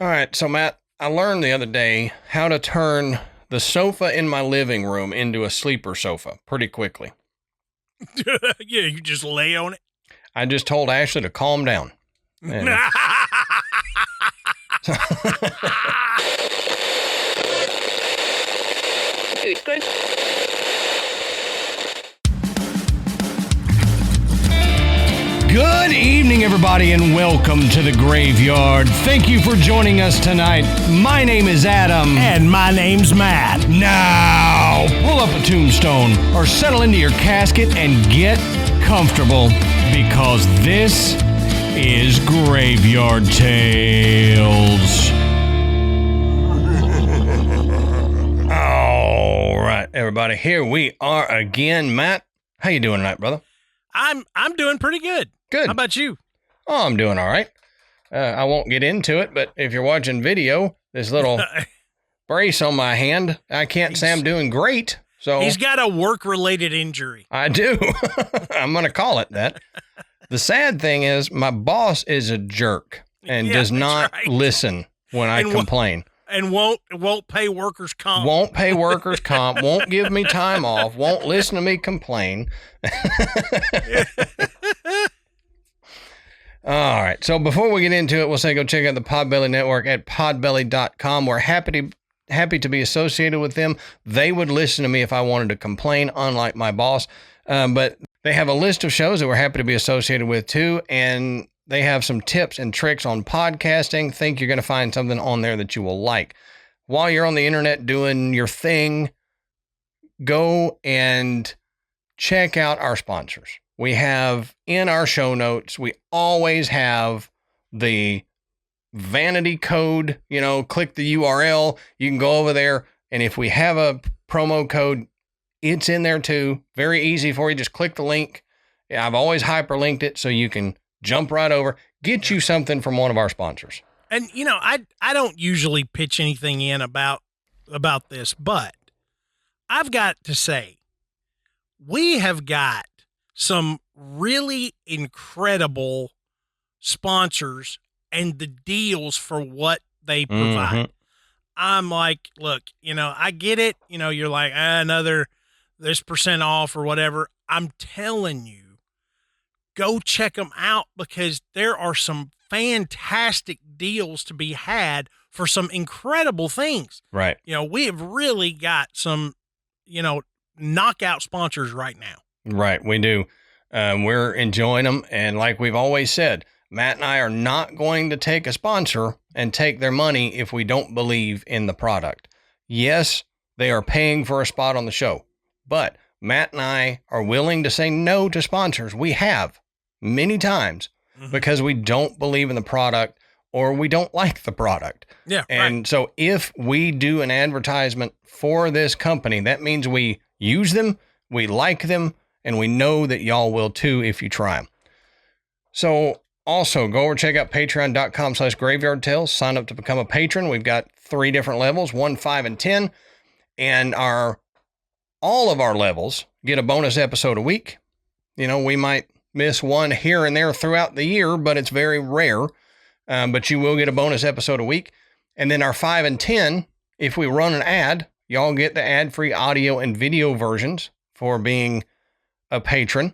All right, so Matt, I learned the other day how to turn the sofa in my living room into a sleeper sofa pretty quickly. Yeah, you just lay on it. I just told Ashley to calm down. And Good. Good evening, everybody, and welcome to the Graveyard. Thank you for joining us tonight. My name is Adam. And my name's Matt. Now, pull up a tombstone or settle into your casket and get comfortable because this is Graveyard Tales. All right, everybody, here we are again. Matt, how you doing tonight, brother? I'm doing pretty good. Good. How about you? Oh, I'm doing all right. I won't get into it, but if you're watching video, this little brace on my hand, I can't say I'm doing great. So He's got a work-related injury. I do. I'm going to call it that. The sad thing is my boss is a jerk and does not listen when I complain. And won't pay workers' comp. Won't pay workers' comp, won't give me time off, won't listen to me complain. All right. So before we get into it, we'll say go check out the Podbelly Network at podbelly.com. We're happy to be associated with them. They would listen to me if I wanted to complain, unlike my boss. But they have a list of shows that we're happy to be associated with too. And they have some tips and tricks on podcasting. Think you're going to find something on there that you will like. While you're on the internet doing your thing, go and check out our sponsors. We have in our show notes, we always have the vanity code, click the URL. You can go over there. And if we have a promo code, it's in there too. Very easy for you. Just click the link. I've always hyperlinked it so you can jump right over, get you something from one of our sponsors. And, I don't usually pitch anything in about this, but I've got to say, we have got some really incredible sponsors and the deals for what they provide. Mm-hmm. I'm like, look, I get it. You're like, another this % off or whatever. I'm telling you, go check them out because there are some fantastic deals to be had for some incredible things. Right. We have really got some, knockout sponsors right now. Right. We do. We're enjoying them. And like we've always said, Matt and I are not going to take a sponsor and take their money if we don't believe in the product. Yes, they are paying for a spot on the show, but Matt and I are willing to say no to sponsors. We have many times because we don't believe in the product or we don't like the product. Yeah. And so if we do an advertisement for this company, that means we use them, we like them, and we know that y'all will too if you try them. So also go over, check out patreon.com/graveyard tales. Sign up to become a patron. We've got 3 different levels, 1, 5, and 10. And all of our levels get a bonus episode a week. We might miss one here and there throughout the year, but it's very rare. But you will get a bonus episode a week. And then our 5 and 10, if we run an ad, y'all get the ad-free audio and video versions for being a patron.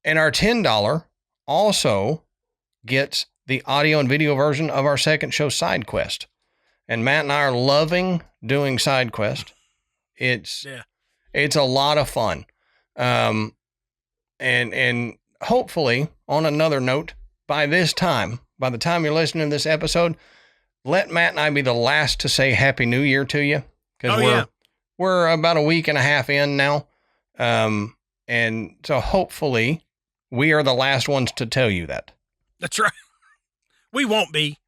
And our $10 also gets the audio and video version of our second show, Side Quest. And Matt and I are loving doing Side Quest. It's a lot of fun. And hopefully, on another note, by the time you're listening to this episode, let Matt and I be the last to say Happy New Year to you. Because we're about a week and a half in now. And so hopefully we are the last ones to tell you that. That's right. We won't be.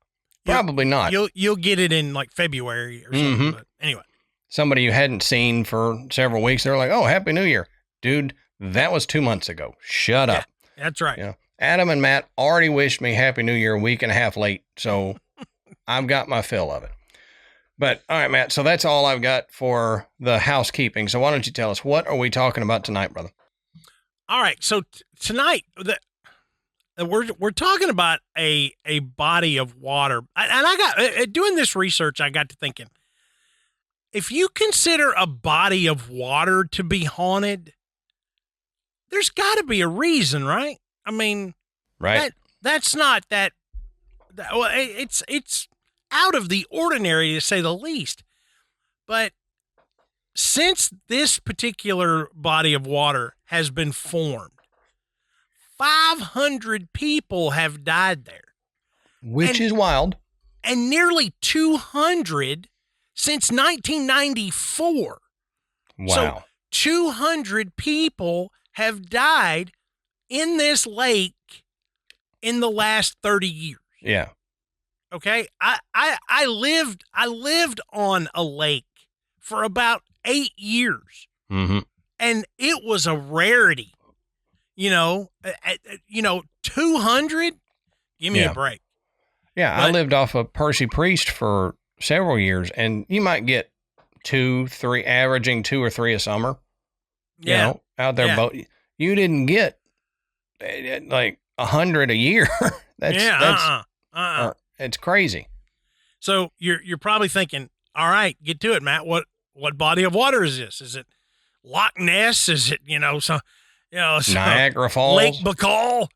Probably not. You'll get it in like February or something. Mm-hmm. But anyway. Somebody you hadn't seen for several weeks, they're like, oh, Happy New Year. Dude, that was 2 months ago. Shut up. That's right. Adam and Matt already wished me Happy New Year a week and a half late. So I've got my fill of it. But all right, Matt. So that's all I've got for the housekeeping. So why don't you tell us, what are we talking about tonight, brother? All right. So tonight, we're talking about a body of water. And I got doing this research, I got to thinking, if you consider a body of water to be haunted, there's got to be a reason, right? I mean, right. That's not that well, it's out of the ordinary to say the least. But since this particular body of water has been formed, 500 people have died there. Which is wild. And nearly 200 since 1994. Wow. So 200 people have died in this lake in the last 30 years. Yeah. Okay. I lived on a lake for about 8 years. Mm-hmm. And it was a rarity. 200? Give me a break. Yeah, I lived off of Percy Priest for several years, and you might get 2, 3, averaging 2 or 3 a summer. Yeah. Out there. But you didn't get like 100 a year. It's crazy. So you're probably thinking, all right, get to it, Matt. What body of water is this? Is it Loch Ness? Is it, Niagara Falls? Lake Baikal?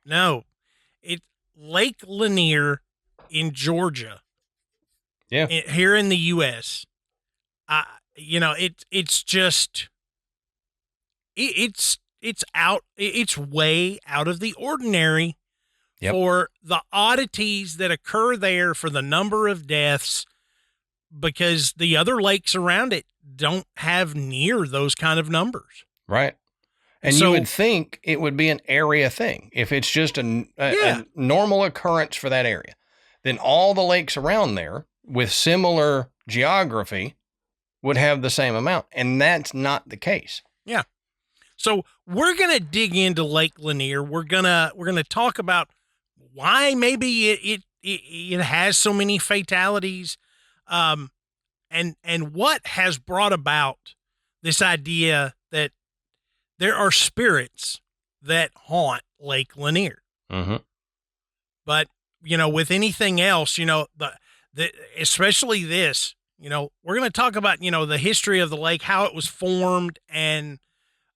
No, it's Lake Lanier in Georgia. Yeah. Here in the U.S. It's just, it's way out of the ordinary for the oddities that occur there, for the number of deaths, because the other lakes around it don't have near those kind of numbers. Right. And you would think it would be an area thing. If it's just a normal occurrence for that area, then all the lakes around there with similar geography would have the same amount. And that's not the case. Yeah. So we're going to dig into Lake Lanier. We're going to talk about why maybe it has so many fatalities, and what has brought about this idea that there are spirits that haunt Lake Lanier. Mm-hmm. But, with anything else, especially this, we're going to talk about, the history of the lake, how it was formed, and,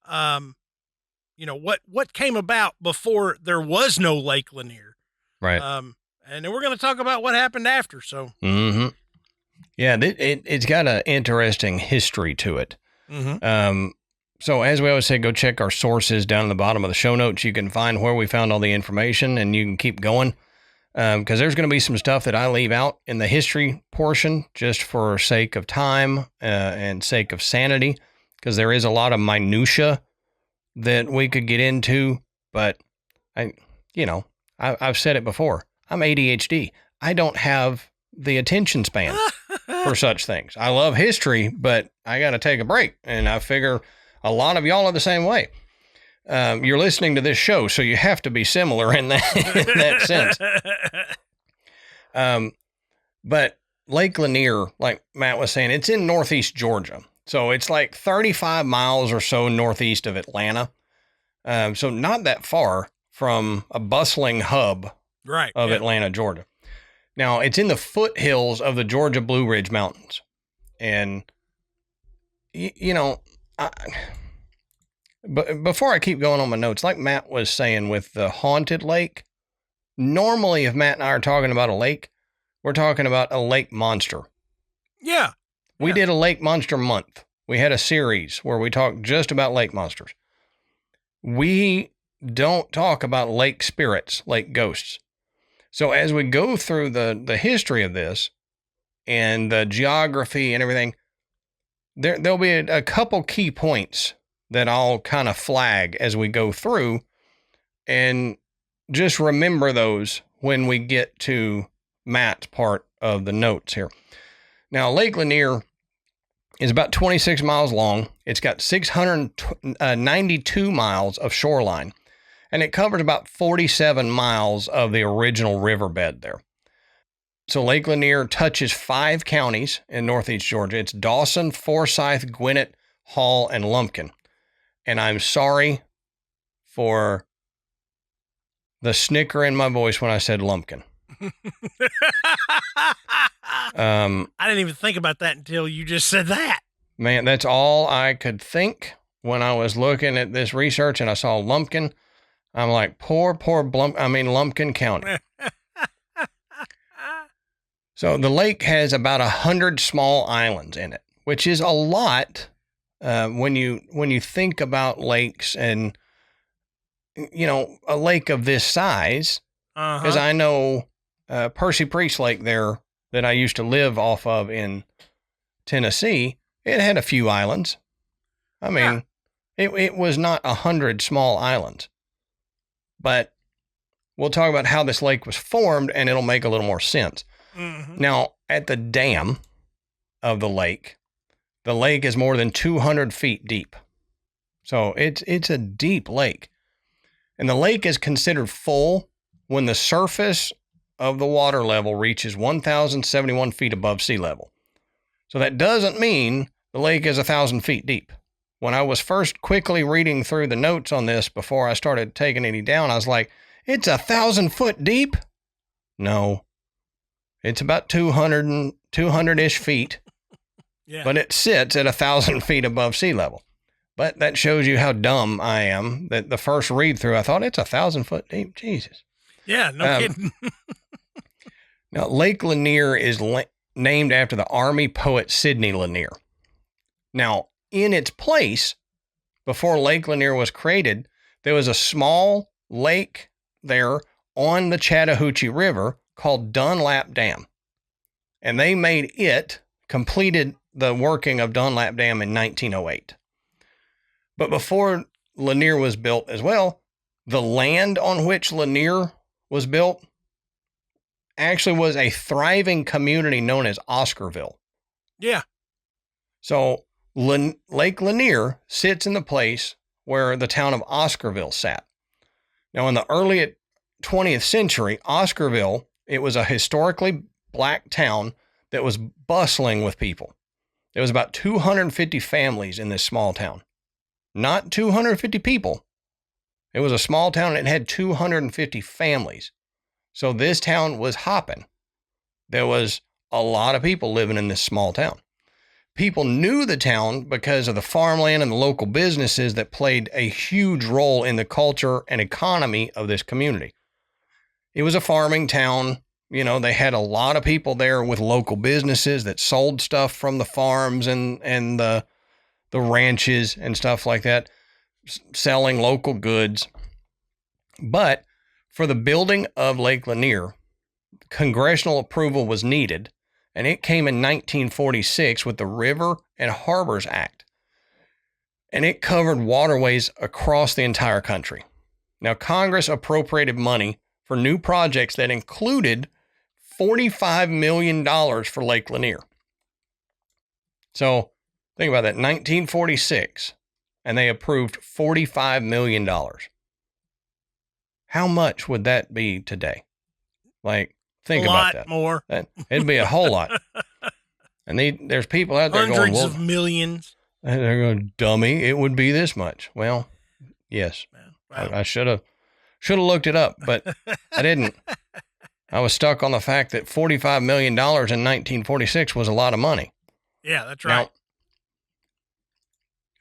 what came about before there was no Lake Lanier. Right. And then we're going to talk about what happened after. So, mm-hmm. Yeah, it's got an interesting history to it. Mm-hmm. So as we always say, go check our sources down in the bottom of the show notes. You can find where we found all the information, and you can keep going. Because there's going to be some stuff that I leave out in the history portion just for sake of time and sake of sanity, because there is a lot of minutia that we could get into. But I've said it before. I'm ADHD. I don't have the attention span for such things. I love history, but I got to take a break, and I figure a lot of y'all are the same way. You're listening to this show, so you have to be similar in that sense. But Lake Lanier, like Matt was saying, it's in northeast Georgia. So it's like 35 miles or so northeast of Atlanta. So not that far from a bustling hub of Atlanta, Georgia. Now, it's in the foothills of the Georgia Blue Ridge Mountains. And, but before I keep going on my notes, like Matt was saying with the haunted lake, normally if Matt and I are talking about a lake, we're talking about a lake monster. Yeah. We did a lake monster month. We had a series where we talked just about lake monsters. We don't talk about lake spirits, lake ghosts. So as we go through the history of this and the geography and everything, there'll be a couple key points that I'll kind of flag as we go through, and just remember those when we get to Matt's part of the notes here. Now, Lake Lanier is about 26 miles long. It's got 692 miles of shoreline, and it covers about 47 miles of the original riverbed there. So Lake Lanier touches 5 counties in northeast Georgia. It's Dawson, Forsyth, Gwinnett, Hall, and Lumpkin. And I'm sorry for the snicker in my voice when I said lumpkin. I didn't even think about that until you just said that. Man, that's all I could think when I was looking at this research and I saw lumpkin. I'm like, poor Lumpkin County. So the lake has about 100 small islands in it, which is a lot when you think about lakes and, you know, a lake of this size. Because I know Percy Priest Lake there that I used to live off of in Tennessee, it had a few islands. I mean, it was not 100 small islands. But we'll talk about how this lake was formed, and it'll make a little more sense. Mm-hmm. Now, at the dam of the lake is more than 200 feet deep. So it's a deep lake. And the lake is considered full when the surface of the water level reaches 1,071 feet above sea level. So that doesn't mean the lake is 1,000 feet deep. When I was first quickly reading through the notes on this before I started taking any down, I was like, it's 1,000 foot deep? No, it's about 200-ish feet, yeah. But it sits at 1,000 feet above sea level. But that shows you how dumb I am that the first read through, I thought it's 1,000 foot deep. Jesus. Yeah, no kidding. Now, Lake Lanier is named after the Army poet Sidney Lanier. Now, in its place, before Lake Lanier was created, there was a small lake there on the Chattahoochee River called Dunlap Dam. And they completed the working of Dunlap Dam in 1908. But before Lanier was built as well, the land on which Lanier was built actually was a thriving community known as Oscarville. Yeah. So Lake Lanier sits in the place where the town of Oscarville sat. Now, in the early 20th century, Oscarville, it was a historically black town that was bustling with people. There was about 250 families in this small town. Not 250 people. It was a small town and it had 250 families. So this town was hopping. There was a lot of people living in this small town. People knew the town because of the farmland and the local businesses that played a huge role in the culture and economy of this community. It was a farming town. You know, they had a lot of people there with local businesses that sold stuff from the farms and the ranches and stuff like that, selling local goods. But for the building of Lake Lanier, congressional approval was needed. And it came in 1946 with the River and Harbors Act. And it covered waterways across the entire country. Now, Congress appropriated money for new projects that included $45 million for Lake Lanier. So, think about that, 1946, and they approved $45 million. How much would that be today? Like, think about that. A lot more. It'd be a whole lot. And there's people out there Hundreds going, of millions. They're going, dummy, it would be this much. Well, yes. Wow. I should have looked it up, but I didn't. I was stuck on the fact that $45 million in 1946 was a lot of money. Yeah, that's right. Now,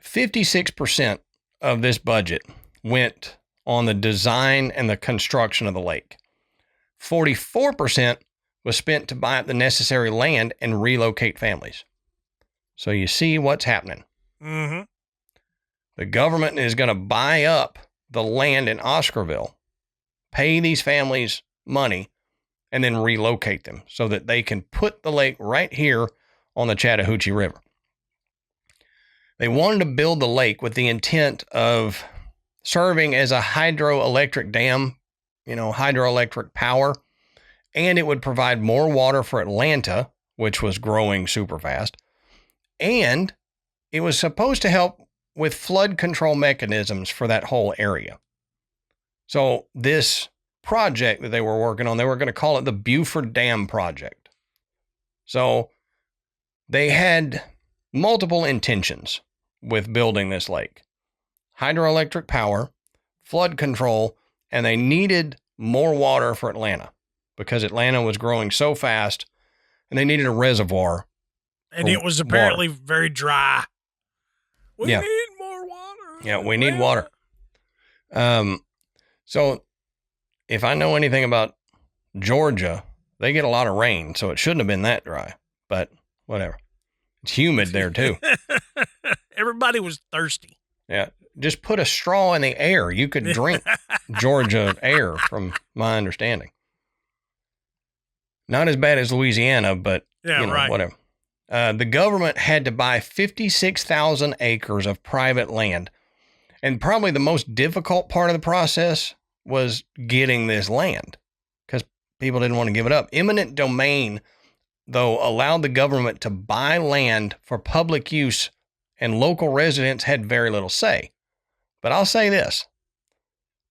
56% of this budget went on the design and the construction of the lake. 44% was spent to buy up the necessary land and relocate families. So you see what's happening. Mm-hmm. The government is going to buy up the land in Oscarville, pay these families money, and then relocate them so that they can put the lake right here on the Chattahoochee River. They wanted to build the lake with the intent of serving as a hydroelectric dam, hydroelectric power, and it would provide more water for Atlanta, which was growing super fast, and it was supposed to help with flood control mechanisms for that whole area. So this project that they were working on, they were going to call it the Buford Dam Project. So they had multiple intentions with building this lake: hydroelectric power, flood control, and they needed more water for Atlanta because Atlanta was growing so fast and they needed a reservoir. And it was apparently very dry. We Yeah. need more water. Yeah, we need water. So if I know anything about Georgia, they get a lot of rain, so it shouldn't have been that dry, but whatever. It's humid there too. Everybody was thirsty. Yeah. Just put a straw in the air. You could drink Georgia air, from my understanding. Not as bad as Louisiana, but whatever. The government had to buy 56,000 acres of private land. And probably the most difficult part of the process was getting this land because people didn't want to give it up. Eminent domain, though, allowed the government to buy land for public use, and local residents had very little say. But I'll say this,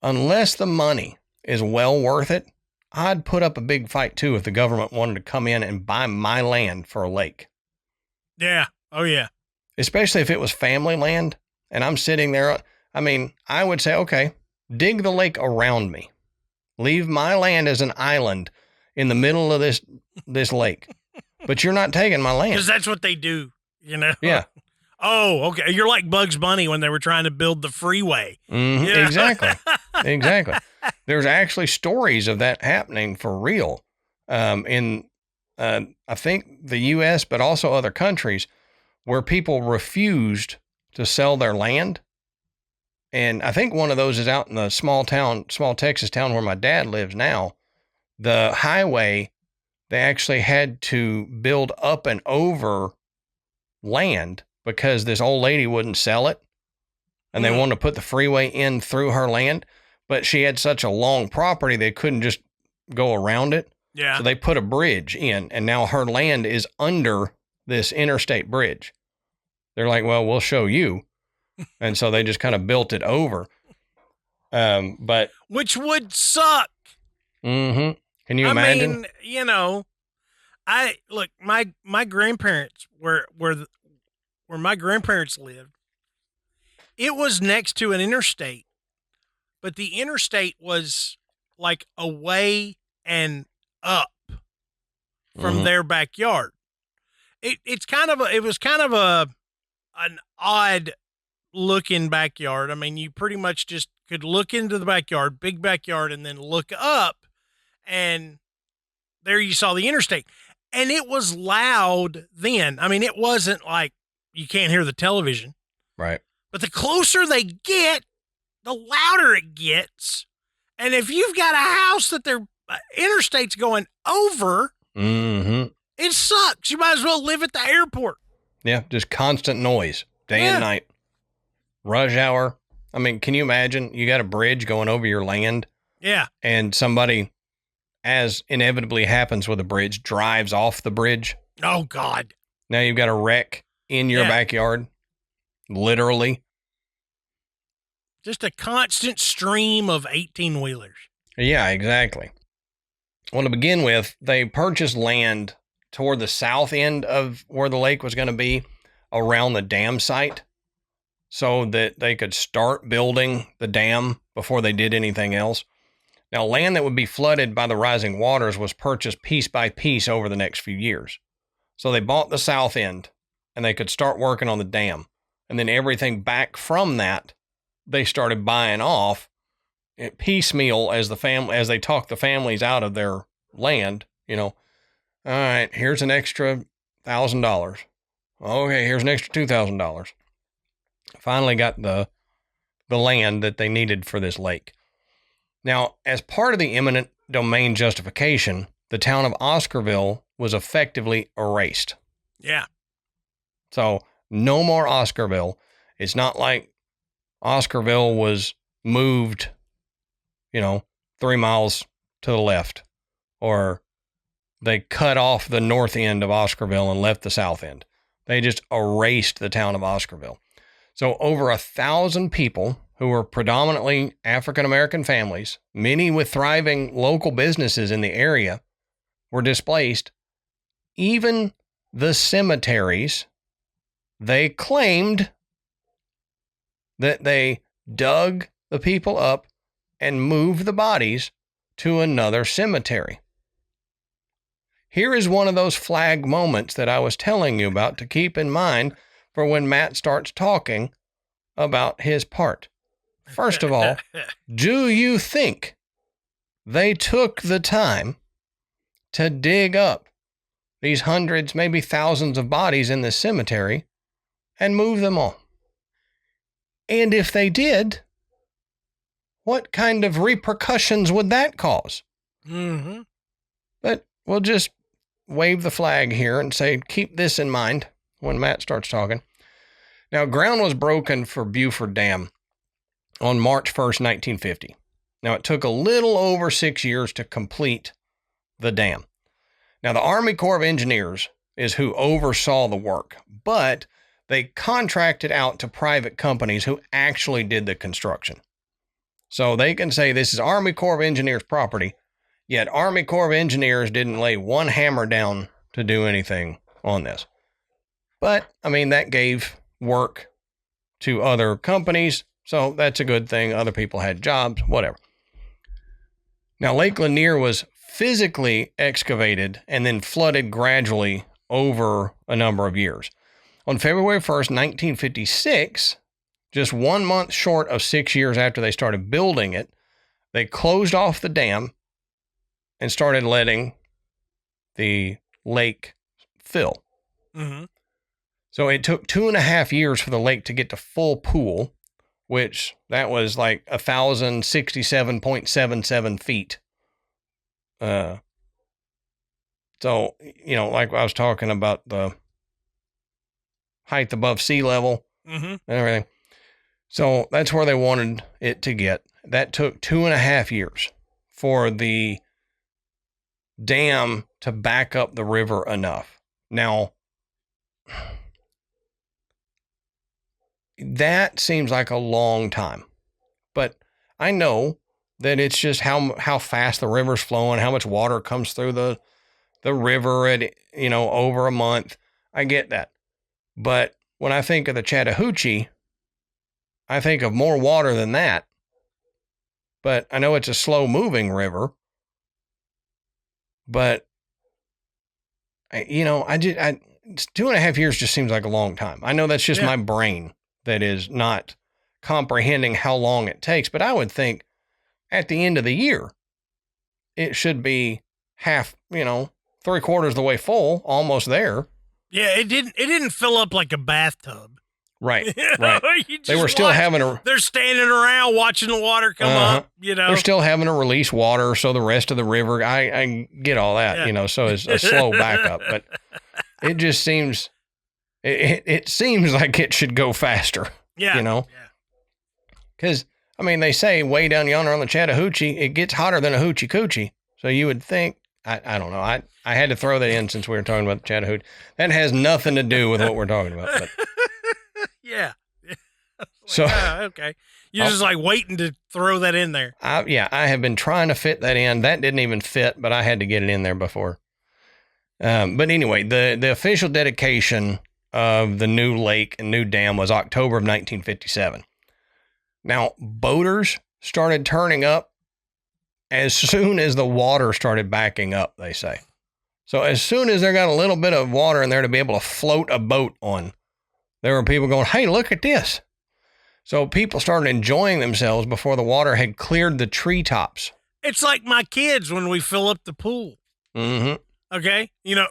unless the money is well worth it, I'd put up a big fight too if the government wanted to come in and buy my land for a lake. Yeah. Oh, yeah. Especially if it was family land and I'm sitting there. I mean, I would say, okay, dig the lake around me. Leave my land as an island in the middle of this lake. But you're not taking my land. Because that's what they do, you know? Yeah. Oh, okay. You're like Bugs Bunny when they were trying to build the freeway. Mm-hmm. Yeah. Exactly. Exactly. There's actually stories of that happening for real in, I think, the U.S., but also other countries where people refused to sell their land. And I think one of those is out in the small Texas town where my dad lives now. The highway, they actually had to build up and over land because this old lady wouldn't sell it. And they wanted to put the freeway in through her land. But she had such a long property, they couldn't just go around it. Yeah. So they put a bridge in, and now her land is under this interstate bridge. They're like, well, we'll show you. And so they just kind of built it over. But which would suck. Mm-hmm. Can you imagine? I mean, you know, my grandparents where my grandparents lived, it was next to an interstate, but the interstate was like away and up from their backyard. It was kind of an odd looking backyard. I mean, you pretty much just could look into the backyard, big backyard, and then look up, and there you saw the interstate. And it was loud then. I mean, it wasn't like you can't hear the television. Right. But the closer they get, the louder it gets. And if you've got a house that their interstate's going over, it sucks. You might as well live at the airport. Yeah, just constant noise, day and night. Rush hour. I mean, can you imagine? You got a bridge going over your land. Yeah. And somebody, as inevitably happens with a bridge, drives off the bridge. Oh, God. Now you've got a wreck in your backyard. Literally. Just a constant stream of 18-wheelers. Yeah, exactly. Well, to begin with, they purchased land toward the south end of where the lake was going to be, around the dam site, so that they could start building the dam before they did anything else. Now, land that would be flooded by the rising waters was purchased piece by piece over the next few years. So they bought the south end, and they could start working on the dam. And then everything back from that, they started buying off piecemeal as they talked the families out of their land. You know, all right, here's an extra $1,000. Okay, here's an extra $2,000. Finally got the land that they needed for this lake. Now, as part of the eminent domain justification, the town of Oscarville was effectively erased. Yeah. So no more Oscarville. It's not like Oscarville was moved, 3 miles to the left, or they cut off the north end of Oscarville and left the south end. They just erased the town of Oscarville. So over 1,000 people who were predominantly African-American families, many with thriving local businesses in the area, were displaced. Even the cemeteries, they claimed that they dug the people up and moved the bodies to another cemetery. Here is one of those flag moments that I was telling you about to keep in mind for when Matt starts talking about his part. First of all, do you think they took the time to dig up these hundreds, maybe thousands of bodies in this cemetery and move them all? And if they did, what kind of repercussions would that cause? Mm-hmm. But we'll just wave the flag here and say, keep this in mind when Matt starts talking. Now, ground was broken for Buford Dam on March 1st, 1950. Now, it took a little over 6 years to complete the dam. Now, the Army Corps of Engineers is who oversaw the work, but they contracted out to private companies who actually did the construction. So they can say this is Army Corps of Engineers property, yet Army Corps of Engineers didn't lay one hammer down to do anything on this. But, I mean, that gave work to other companies, so that's a good thing. Other people had jobs, whatever. Now, Lake Lanier was physically excavated and then flooded gradually over a number of years. On February 1st, 1956, just 1 month short of 6 years after they started building it, they closed off the dam and started letting the lake fill. Mm-hmm. So it took 2.5 years for the lake to get to full pool, which that was like 1,067.77 feet. So, you know, like I was talking about the height above sea level and everything. So that's where they wanted it to get. That took 2.5 years for the dam to back up the river enough. Now, that seems like a long time, but I know that it's just how fast the river's flowing, how much water comes through the river at, you know, over a month. I get that. But when I think of the Chattahoochee, I think of more water than that. But I know it's a slow moving river. But, you know, 2.5 years just seems like a long time. I know that's just my brain that is not comprehending how long it takes. But I would think at the end of the year, it should be half, you know, 3/4 of the way full, almost there. Yeah, it didn't fill up like a bathtub. Right, You know, right. They were still they're standing around watching the water come up, you know. They're still having to release water, so the rest of the river, I get all that, you know, so it's a slow backup. But it just seems, it seems like it should go faster, you know. Because, I mean, they say way down yonder on the Chattahoochee, it gets hotter than a hoochie coochie. So you would think, I don't know. I had to throw that in since we were talking about the Chattahoochee. That has nothing to do with what we're talking about. But. Yeah. So okay. You're just like waiting to throw that in there. I have been trying to fit that in. That didn't even fit, but I had to get it in there before. But anyway, the official dedication of the new lake and new dam was October of 1957. Now, boaters started turning up as soon as the water started backing up, they say. So as soon as they got a little bit of water in there to be able to float a boat on, there were people going, hey, look at this. So people started enjoying themselves before the water had cleared the treetops. It's like my kids when we fill up the pool. Mm-hmm. Okay. You know,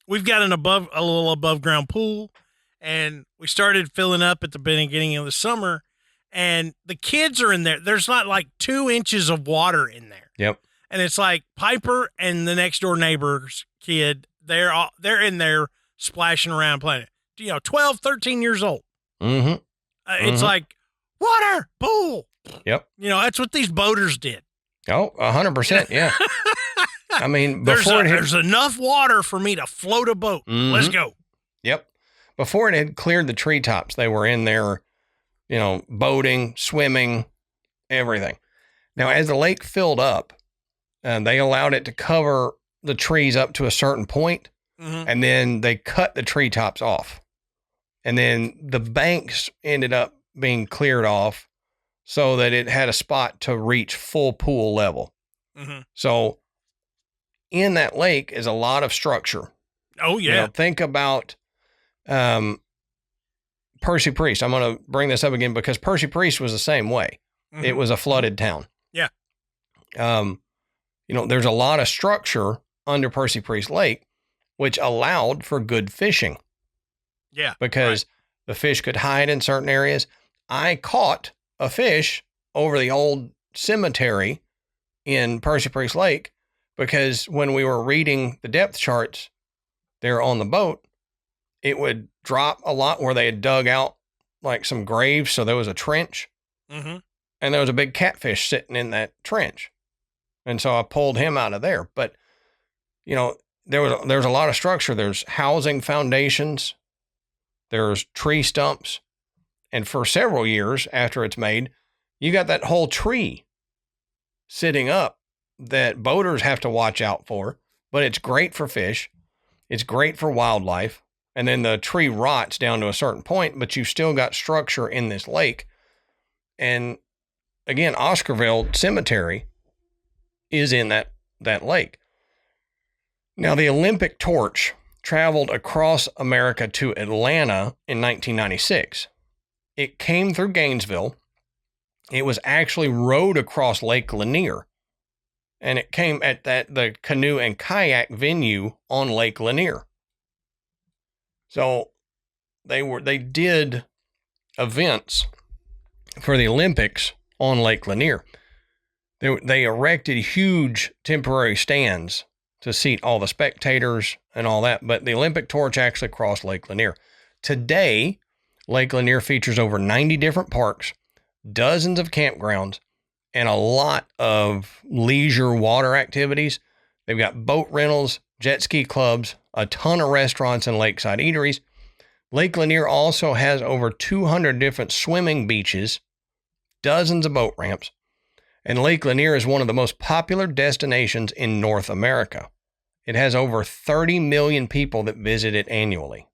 we've got a little above ground pool, and we started filling up at the beginning of the summer, and the kids are in there. There's not like 2 inches of water in there. Yep. And it's like Piper and the next door neighbor's kid. They're in there splashing around playing. 12, 13 years old. Mm-hmm. It's like water, pool. Yep. That's what these boaters did. Oh, 100%. Yeah. I mean, there's enough water for me to float a boat. Mm-hmm. Let's go. Yep. Before it had cleared the treetops, they were in there, boating, swimming, everything. Now, as the lake filled up, they allowed it to cover the trees up to a certain point, and then they cut the treetops off. And then the banks ended up being cleared off so that it had a spot to reach full pool level. Mm-hmm. So in that lake is a lot of structure. Oh, yeah. Think about Percy Priest. I'm going to bring this up again because Percy Priest was the same way. Mm-hmm. It was a flooded town. Yeah. There's a lot of structure under Percy Priest Lake, which allowed for good fishing. Yeah. Because the fish could hide in certain areas. I caught a fish over the old cemetery in Percy Priest Lake because when we were reading the depth charts there on the boat, it would drop a lot where they had dug out like some graves. So there was a trench, mm-hmm. and there was a big catfish sitting in that trench. And so I pulled him out of there. But, there's a lot of structure. There's housing foundations. There's tree stumps. And for several years after it's made, you got that whole tree sitting up that boaters have to watch out for, but it's great for fish. It's great for wildlife. And then the tree rots down to a certain point, but you've still got structure in this lake. And again, Oscarville Cemetery is in that lake. Now, the Olympic torch traveled across America to Atlanta in 1996. It came through Gainesville. It was actually rowed across Lake Lanier, and it came at the canoe and kayak venue on Lake Lanier. So they did events for the Olympics on Lake Lanier. They erected huge temporary stands to seat all the spectators and all that, but the Olympic torch actually crossed Lake Lanier. Today, Lake Lanier features over 90 different parks, dozens of campgrounds, and a lot of leisure water activities. They've got boat rentals, jet ski clubs, a ton of restaurants and lakeside eateries. Lake Lanier also has over 200 different swimming beaches, dozens of boat ramps, and Lake Lanier is one of the most popular destinations in North America. It has over 30 million people that visit it annually.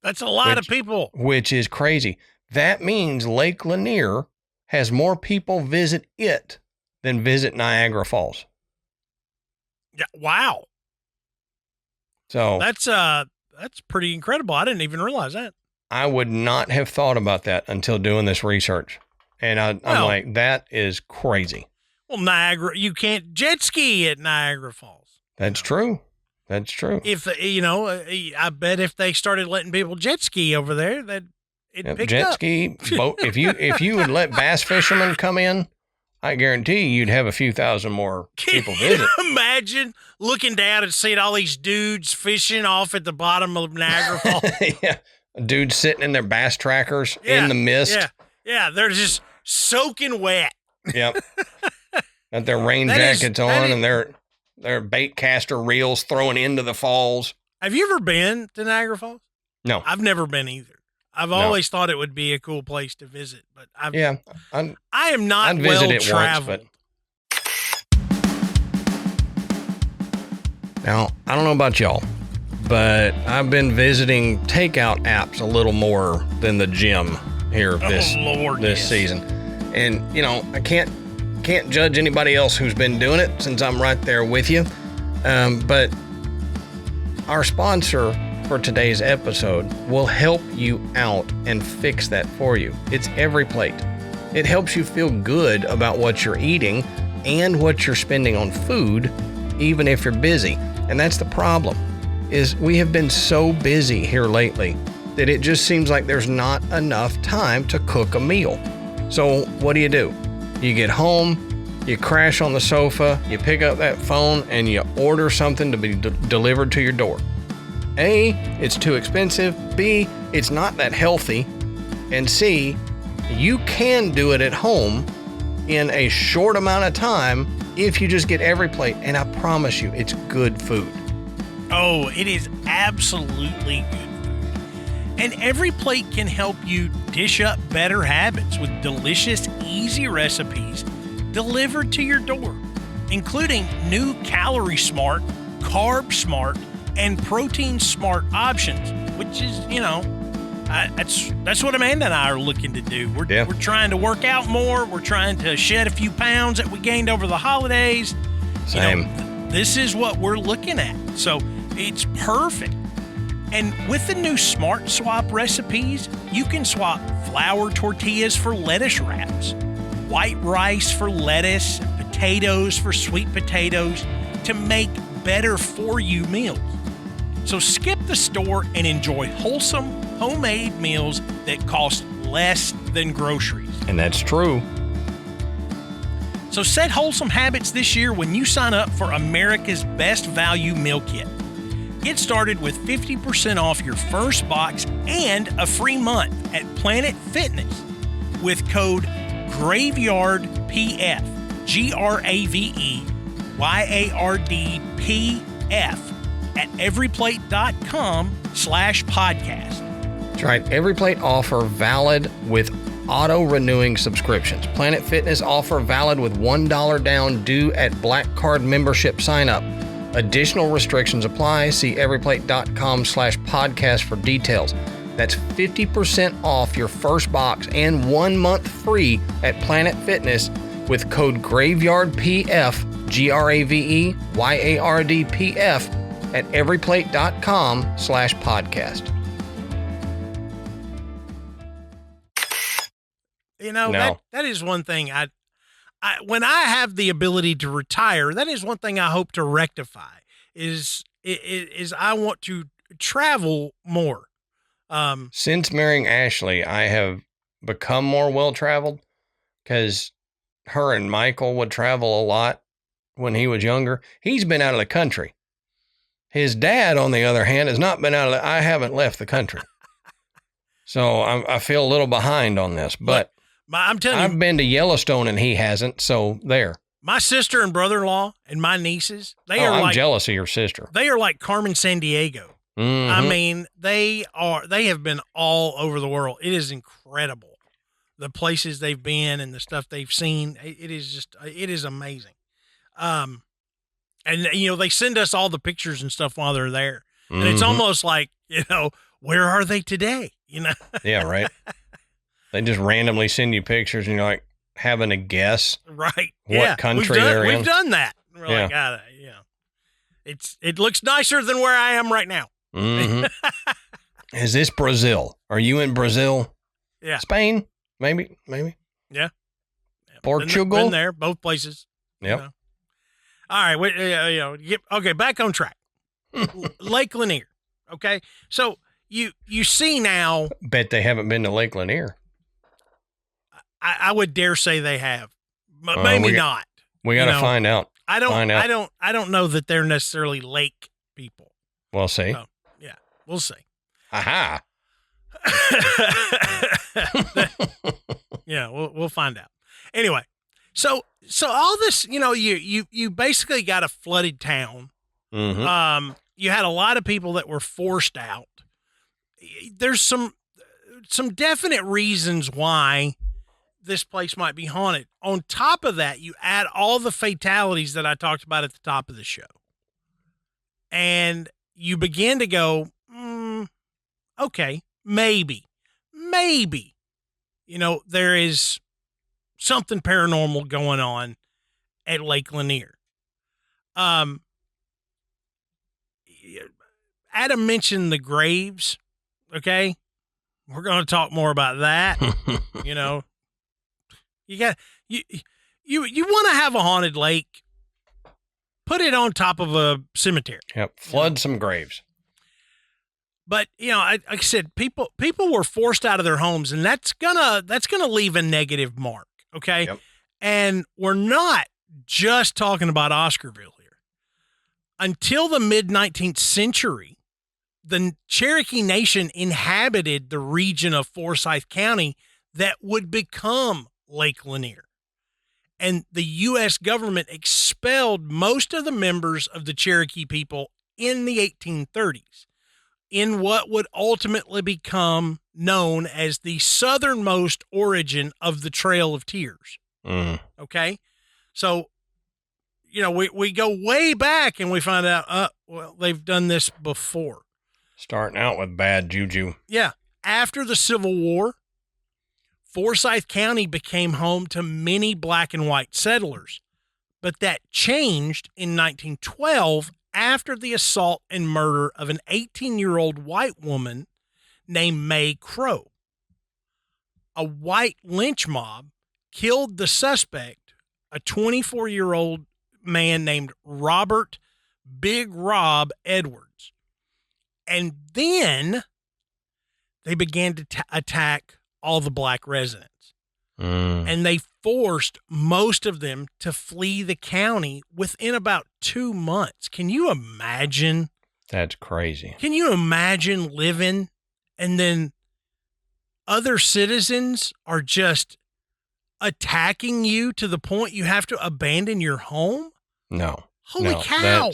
That's a lot of people. Which is crazy. That means Lake Lanier has more people visit it than visit Niagara Falls. Yeah, wow. So that's pretty incredible. I didn't even realize that. I would not have thought about that until doing this research. And I'm like, that is crazy. Well, Niagara, you can't jet ski at Niagara Falls. That's true. That's true. If, I bet if they started letting people jet ski over there, that it'd pick jet up. Ski, boat. If you would let bass fishermen come in, I guarantee you'd have a few thousand more people visit. Can you imagine looking down and seeing all these dudes fishing off at the bottom of Niagara Falls? Yeah. Dudes sitting in their bass trackers in the mist. Yeah. They're just soaking wet. Yep. Got their rain jackets on and their bait caster reels throwing into the falls. Have you ever been to Niagara Falls? No. I've never been either. I've always thought it would be a cool place to visit, but I am not well traveled. Now, I don't know about y'all, but I've been visiting takeout apps a little more than the gym here this season. And, I can't judge anybody else who's been doing it since I'm right there with you. But our sponsor for today's episode will help you out and fix that for you. It's EveryPlate. It helps you feel good about what you're eating and what you're spending on food, even if you're busy. And that's the problem, is we have been so busy here lately that it just seems like there's not enough time to cook a meal. So what do? You get home, you crash on the sofa, you pick up that phone, and you order something to be delivered to your door. A, it's too expensive. B, it's not that healthy. And C, you can do it at home in a short amount of time if you just get EveryPlate. And I promise you, it's good food. Oh, it is absolutely good food. And EveryPlate can help you dish up better habits with delicious, easy recipes delivered to your door, including new Calorie Smart, Carb Smart, and Protein Smart options, which is, That's what Amanda and I are looking to do. We're trying to work out more. We're trying to shed a few pounds that we gained over the holidays. Same. This is what we're looking at. So it's perfect. And with the new Smart Swap recipes, you can swap flour tortillas for lettuce wraps, white rice for lettuce, potatoes for sweet potatoes to make better for you meals. So skip the store and enjoy wholesome, homemade meals that cost less than groceries. And that's true. So set wholesome habits this year when you sign up for America's Best Value Meal Kit. Get started with 50% off your first box and a free month at Planet Fitness with code GraveyardPF, GraveyardPF at EveryPlate.com/podcast. That's right. EveryPlate offer valid with auto-renewing subscriptions. Planet Fitness offer valid with $1 down due at Black Card membership sign-up. Additional restrictions apply. See everyplate.com/podcast for details. That's 50% off your first box and 1 month free at Planet Fitness with code GraveyardPF, GraveyardPF at everyplate.com/podcast. That is one thing I when I have the ability to retire, that is one thing I hope to rectify is I want to travel more. Since marrying Ashley, I have become more well-traveled because her and Michael would travel a lot when he was younger. He's been out of the country. His dad, on the other hand, has not been out of I haven't left the country. So I feel a little behind on this, but I'm telling you, I've been to Yellowstone and he hasn't. So there. My sister and brother-in-law and my nieces, I'm jealous of your sister. They are like Carmen Sandiego. Mm-hmm. I mean, they have been all over the world. It is incredible. The places they've been and the stuff they've seen. It is amazing. And they send us all the pictures and stuff while they're there. And it's almost like, where are they today? Yeah, right. They just randomly send you pictures and you're like having a guess. Right. What country they're in. We've done that. We're like, it looks nicer than where I am right now. Mm-hmm. Is this Brazil? Are you in Brazil? Yeah. Spain? Maybe. Yeah. Portugal? Been there, both places. Yep. All right. Okay, back on track. Lake Lanier. Okay. So you see now. Bet they haven't been to Lake Lanier. I would dare say they have. Maybe not. We got to find out. I don't know that they're necessarily lake people. We'll see. So, yeah, we'll see. Aha. Yeah, we'll find out. Anyway, so all this, you basically got a flooded town. Mm-hmm. You had a lot of people that were forced out. There's some definite reasons why this place might be haunted. On top of that, you add all the fatalities that I talked about at the top of the show. And you begin to go, okay, maybe, there is something paranormal going on at Lake Lanier. Adam mentioned the graves. Okay. We're going to talk more about that. You want to have a haunted lake, put it on top of a cemetery. Yep. Flood some graves. But, like I said, people were forced out of their homes, and that's gonna leave a negative mark. Okay. Yep. And we're not just talking about Oscarville here. Until the mid-19th century, the Cherokee Nation inhabited the region of Forsyth County that would become Lake Lanier. And the U.S. government expelled most of the members of the Cherokee people in the 1830s in what would ultimately become known as the southernmost origin of the Trail of Tears. Mm. Okay? So, we go way back and we find out, they've done this before. Starting out with bad juju. Yeah. after the Civil War, Forsyth County became home to many black and white settlers, but that changed in 1912 after the assault and murder of an 18-year-old white woman named May Crow. A white lynch mob killed the suspect, a 24-year-old man named Robert Big Rob Edwards. And then they began to attack all the black residents. And they forced most of them to flee the county within about 2 months. Can you imagine? That's crazy. Can you imagine living and then other citizens are just attacking you to the point you have to abandon your home? No. Holy cow.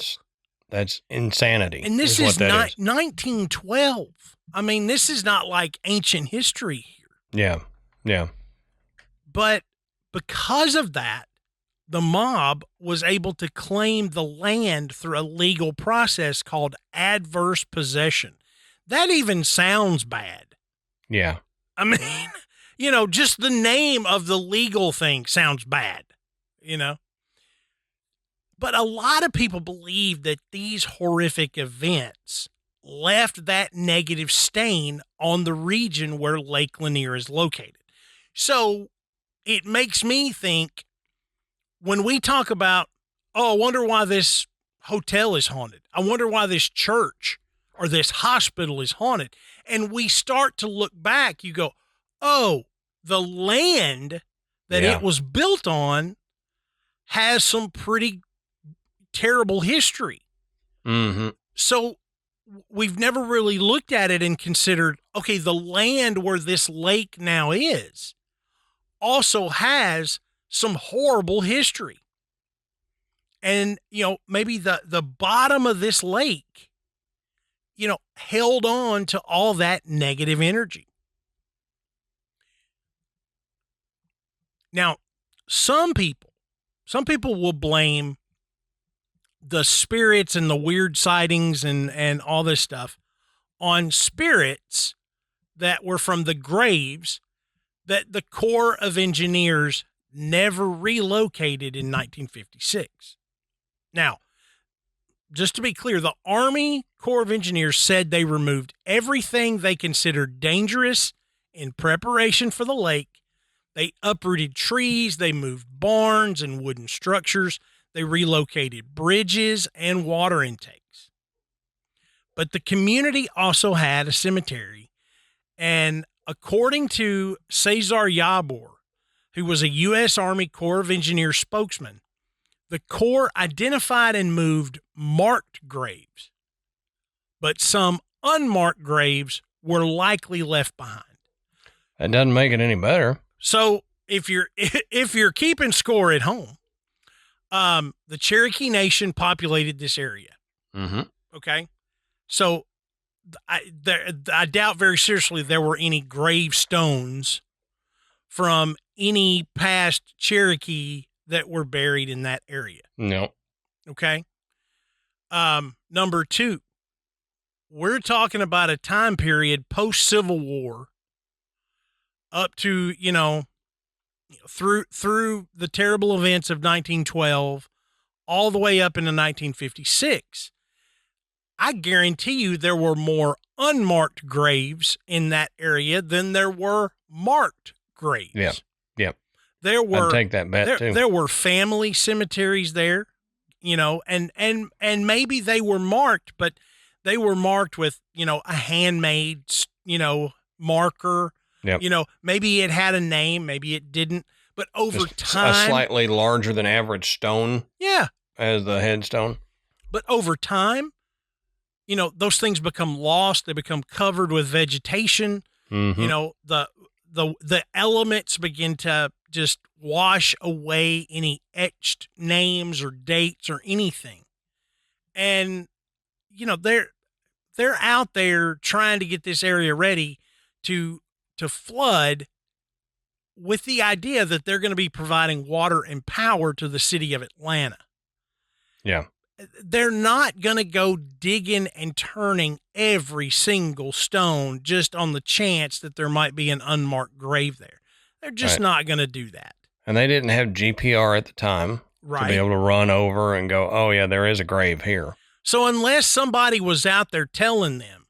That's insanity. And this is 1912. I mean, this is not like ancient history here. Yeah. But because of that, the mob was able to claim the land through a legal process called adverse possession. That even sounds bad. Yeah. I mean, just the name of the legal thing sounds bad, But a lot of people believe that these horrific events left that negative stain on the region where Lake Lanier is located. So it makes me think when we talk about, I wonder why this hotel is haunted. I wonder why this church or this hospital is haunted. And we start to look back, you go, oh, the land that it was built on has some pretty terrible history. Mm-hmm. So we've never really looked at it and considered, okay, the land where this lake now is also has some horrible history. And, maybe the bottom of this lake, held on to all that negative energy. Now, some people will blame the spirits and the weird sightings and all this stuff on spirits that were from the graves that the Corps of Engineers never relocated in 1956. Now, just to be clear, the Army Corps of Engineers said they removed everything they considered dangerous in preparation for the lake. They uprooted trees, they moved barns and wooden structures, they relocated bridges and water intakes. But the community also had a cemetery, and according to Cesar Yabor, who was a U.S. Army Corps of Engineers spokesman, the Corps identified and moved marked graves, but some unmarked graves were likely left behind. That doesn't make it any better. So if you're keeping score at home, the Cherokee Nation populated this area. Mm-hmm. Okay, so I doubt very seriously there were any gravestones from any past Cherokee that were buried in that area. No. Okay. Number two, we're talking about a time period post-Civil War up to, through the terrible events of 1912 all the way up into 1956. I guarantee you there were more unmarked graves in that area than there were marked graves. Yeah. I'd take that bet too. There were family cemeteries there, and maybe they were marked, but they were marked with, a handmade, marker. Yep. Maybe it had a name, maybe it didn't, but over time, a slightly larger than average stone. Yeah. As the headstone. But over time, those things become lost. They become covered with vegetation. Mm-hmm. The elements begin to just wash away any etched names or dates or anything. And, they're out there trying to get this area ready to flood with the idea that they're going to be providing water and power to the city of Atlanta. Yeah. they're not going to go digging and turning every single stone just on the chance that there might be an unmarked grave there. They're just not going to do that. And they didn't have GPR at the time to be able to run over and go, oh, yeah, there is a grave here. So unless somebody was out there telling them,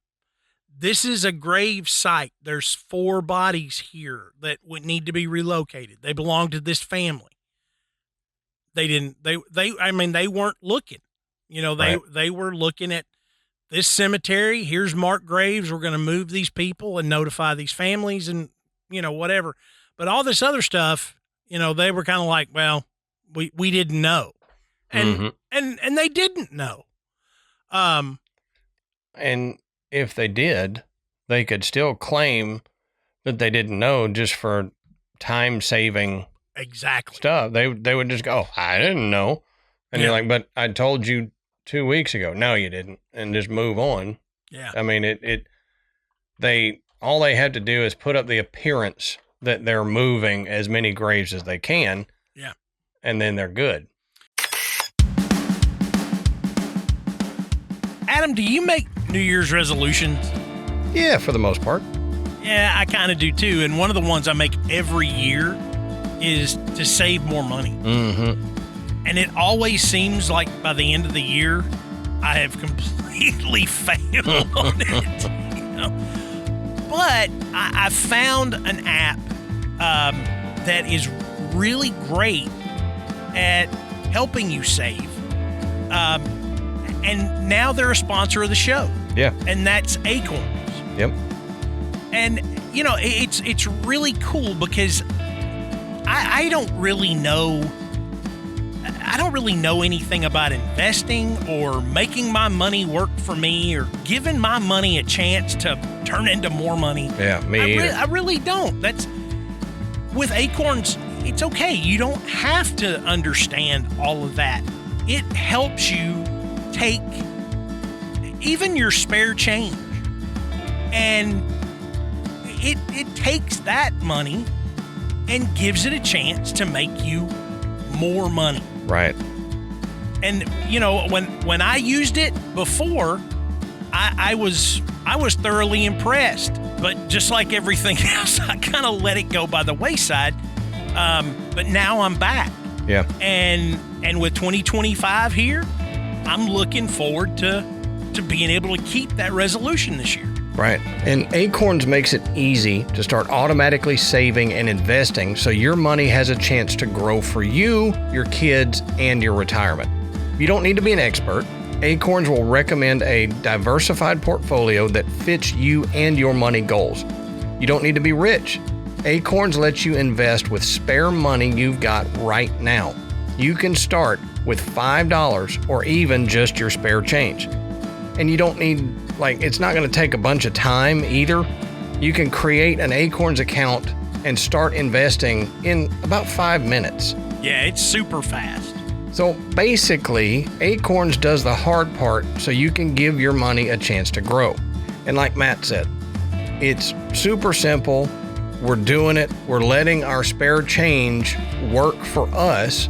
this is a grave site, there's 4 bodies here that would need to be relocated. They belong to this family. They weren't looking. They were looking at this cemetery. Here's marked graves. We're going to move these people and notify these families and, whatever. But all this other stuff, they were kind of like, well, we didn't know. And, and they didn't know. And if they did, they could still claim that they didn't know just for time saving stuff. They would just go, I didn't know. And you're like, but I told you 2 weeks ago. No, you didn't. And just move on. Yeah. I mean, all they have to do is put up the appearance that they're moving as many graves as they can. Yeah. And then they're good. Adam, do you make New Year's resolutions? Yeah, for the most part. Yeah, I kind of do too. And one of the ones I make every year is to save more money. Mm-hmm. And it always seems like by the end of the year, I have completely failed on it. But I found an app that is really great at helping you save. And now they're a sponsor of the show. Yeah. And that's Acorns. Yep. And, it's really cool because I don't really know anything about investing or making my money work for me or giving my money a chance to turn into more money. Yeah, me either. I really don't. That's with Acorns, it's okay. You don't have to understand all of that. It helps you take even your spare change and it takes that money and gives it a chance to make you more money. Right. And when I used it before, I was thoroughly impressed, but just like everything else, I kind of let it go by the wayside. But now I'm back. Yeah. And with 2025 here, I'm looking forward to being able to keep that resolution this year. Right. And Acorns makes it easy to start automatically saving and investing so your money has a chance to grow for you, your kids, and your retirement. You don't need to be an expert. Acorns will recommend a diversified portfolio that fits you and your money goals. You don't need to be rich. Acorns lets you invest with spare money you've got right now. You can start with $5 or even just your spare change. And you don't need, it's not going to take a bunch of time either. You can create an Acorns account and start investing in about 5 minutes. Yeah, it's super fast. So basically, Acorns does the hard part so you can give your money a chance to grow. And like Matt said, it's super simple. We're doing it. We're letting our spare change work for us.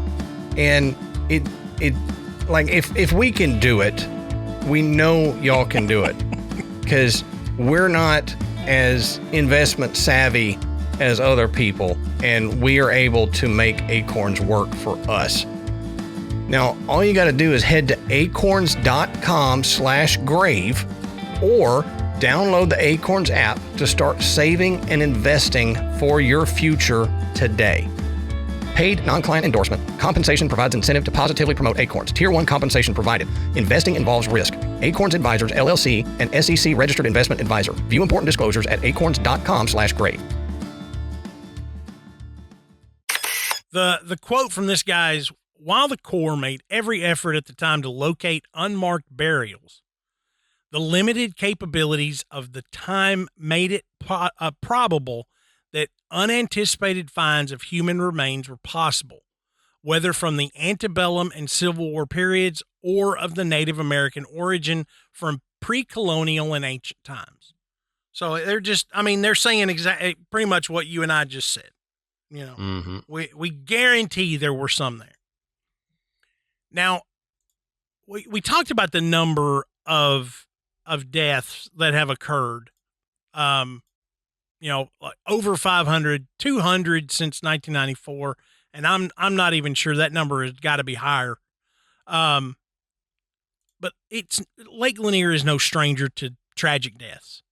And if we can do it, we know y'all can do it because we're not as investment savvy as other people, and we are able to make Acorns work for us. Now, all you got to do is head to acorns.com/grave or download the Acorns app to start saving and investing for your future today. Paid non-client endorsement. Compensation provides incentive to positively promote Acorns. Tier 1 compensation provided. Investing involves risk. Acorns Advisors, LLC, an SEC registered investment advisor. View important disclosures at acorns.com/grave. The quote from this guy is, while the Corps made every effort at the time to locate unmarked burials, the limited capabilities of the time made it probable that unanticipated finds of human remains were possible, whether from the antebellum and Civil War periods or of the Native American origin from pre-colonial and ancient times. So they're saying exactly pretty much what you and I just said. We guarantee there were some there. Now, we talked about the number of deaths that have occurred. Like over 500, 200 since 1994, and I'm not even sure that number has got to be higher. But Lake Lanier is no stranger to tragic deaths.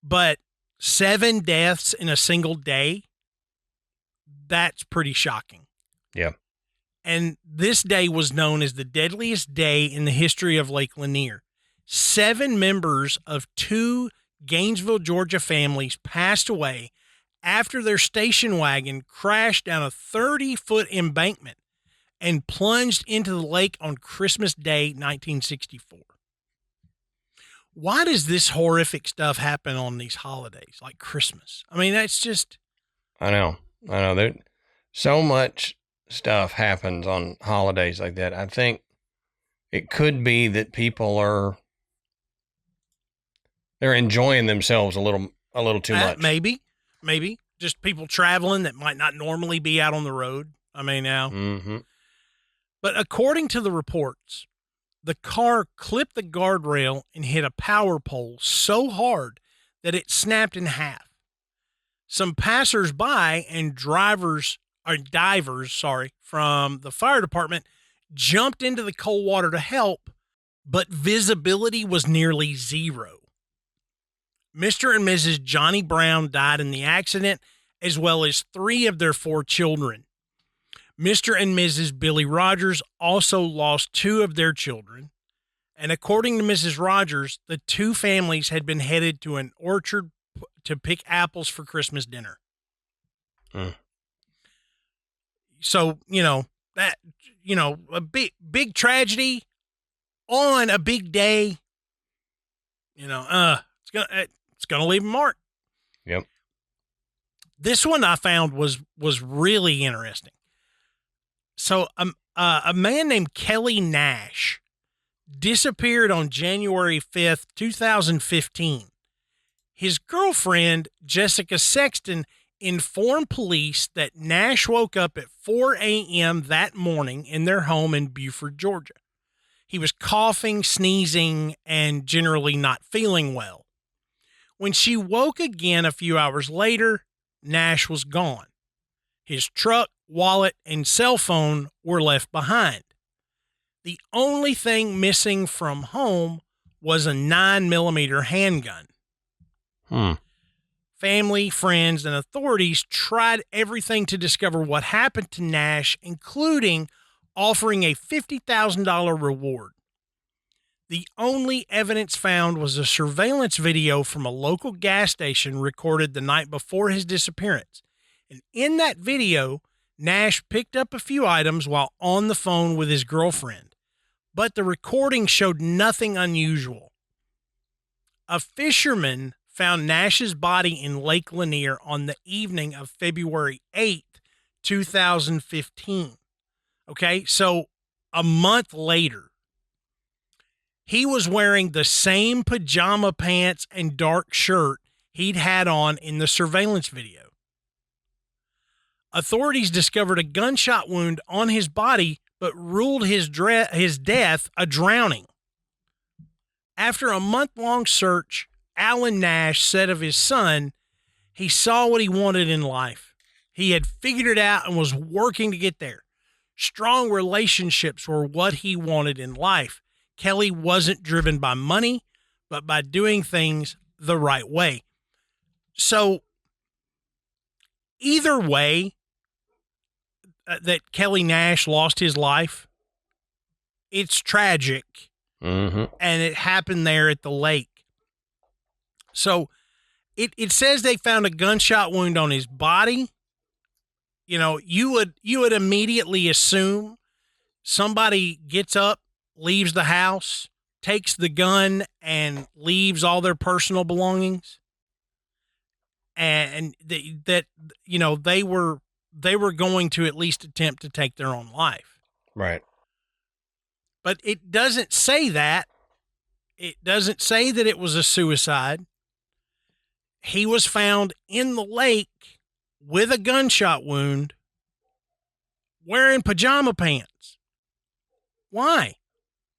But 7 deaths in a single day, that's pretty shocking. Yeah. And this day was known as the deadliest day in the history of Lake Lanier. 7 members of 2 Gainesville, Georgia families passed away after their station wagon crashed down a 30-foot embankment and plunged into the lake on Christmas Day, 1964. Why does this horrific stuff happen on these holidays, like Christmas? I mean, that's just... I know. There, so much stuff happens on holidays like that. I think it could be that people they're enjoying themselves a little too much. Maybe. Just people traveling that might not normally be out on the road. I mean, now. Mm-hmm. But according to the reports, the car clipped the guardrail and hit a power pole so hard that it snapped in half. Some passersby and divers from the fire department jumped into the cold water to help, but visibility was nearly zero. Mr. and Mrs. Johnny Brown died in the accident, as well as 3 of their 4 children. Mr. and Mrs. Billy Rogers also lost 2 of their children. And according to Mrs. Rogers, the 2 families had been headed to an orchard to pick apples for Christmas dinner. So, a big tragedy on a big day, it's going to leave a mark. Yep. This one I found was really interesting. So, a man named Kelly Nash disappeared on January 5th, 2015. His girlfriend, Jessica Sexton, informed police that Nash woke up at 4 a.m. that morning in their home in Beaufort, Georgia. He was coughing, sneezing, and generally not feeling well. When she woke again a few hours later, Nash was gone. His truck, wallet, and cell phone were left behind. The only thing missing from home was a 9mm handgun. Family, friends, and authorities tried everything to discover what happened to Nash, including offering a $50,000 reward. The only evidence found was a surveillance video from a local gas station recorded the night before his disappearance. And in that video, Nash picked up a few items while on the phone with his girlfriend, but the recording showed nothing unusual. A fisherman found Nash's body in Lake Lanier on the evening of February 8th, 2015. Okay, so a month later, he was wearing the same pajama pants and dark shirt he'd had on in the surveillance video. Authorities discovered a gunshot wound on his body, but ruled his death a drowning. After a month-long search, Alan Nash said of his son, he saw what he wanted in life. He had figured it out and was working to get there. Strong relationships were what he wanted in life. Kelly wasn't driven by money, but by doing things the right way. So, either way that Kelly Nash lost his life, it's tragic. Mm-hmm. And it happened there at the lake. So it says they found a gunshot wound on his body. You would immediately assume somebody gets up, leaves the house, takes the gun, and leaves all their personal belongings. And that they were going to at least attempt to take their own life. Right. But it doesn't say that. It doesn't say that it was a suicide. He was found in the lake with a gunshot wound, wearing pajama pants. Why?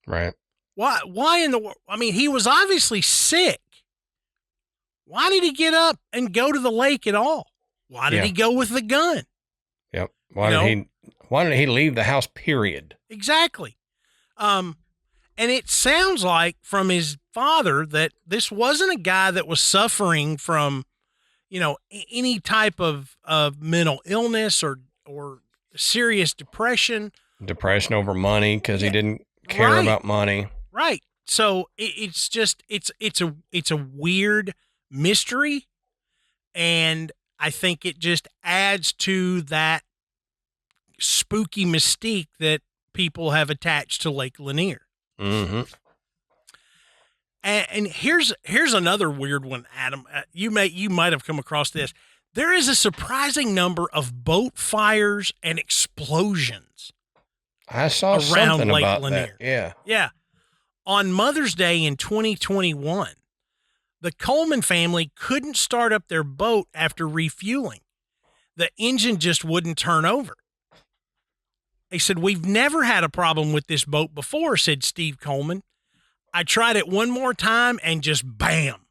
Right. Why in the world? I mean, he was obviously sick. Why did he get up and go to the lake at all? Why did he go with the gun? Yep. Why did he leave the house, period? Exactly. And it sounds like from his father that this wasn't a guy that was suffering from, any type of mental illness or serious depression. Depression over money because he didn't care about money. Right. So it's a weird mystery, and I think it just adds to that spooky mystique that people have attached to Lake Lanier. Mm-hmm. And here's another weird one, Adam. You might have come across this. There is a surprising number of boat fires and explosions. I saw around something Lake about Lanier. that. Yeah. Yeah. On Mother's Day in 2021, the Coleman family couldn't start up their boat after refueling. The engine just wouldn't turn over. They said, "We've never had a problem with this boat before," said Steve Coleman. "I tried it one more time and just bam."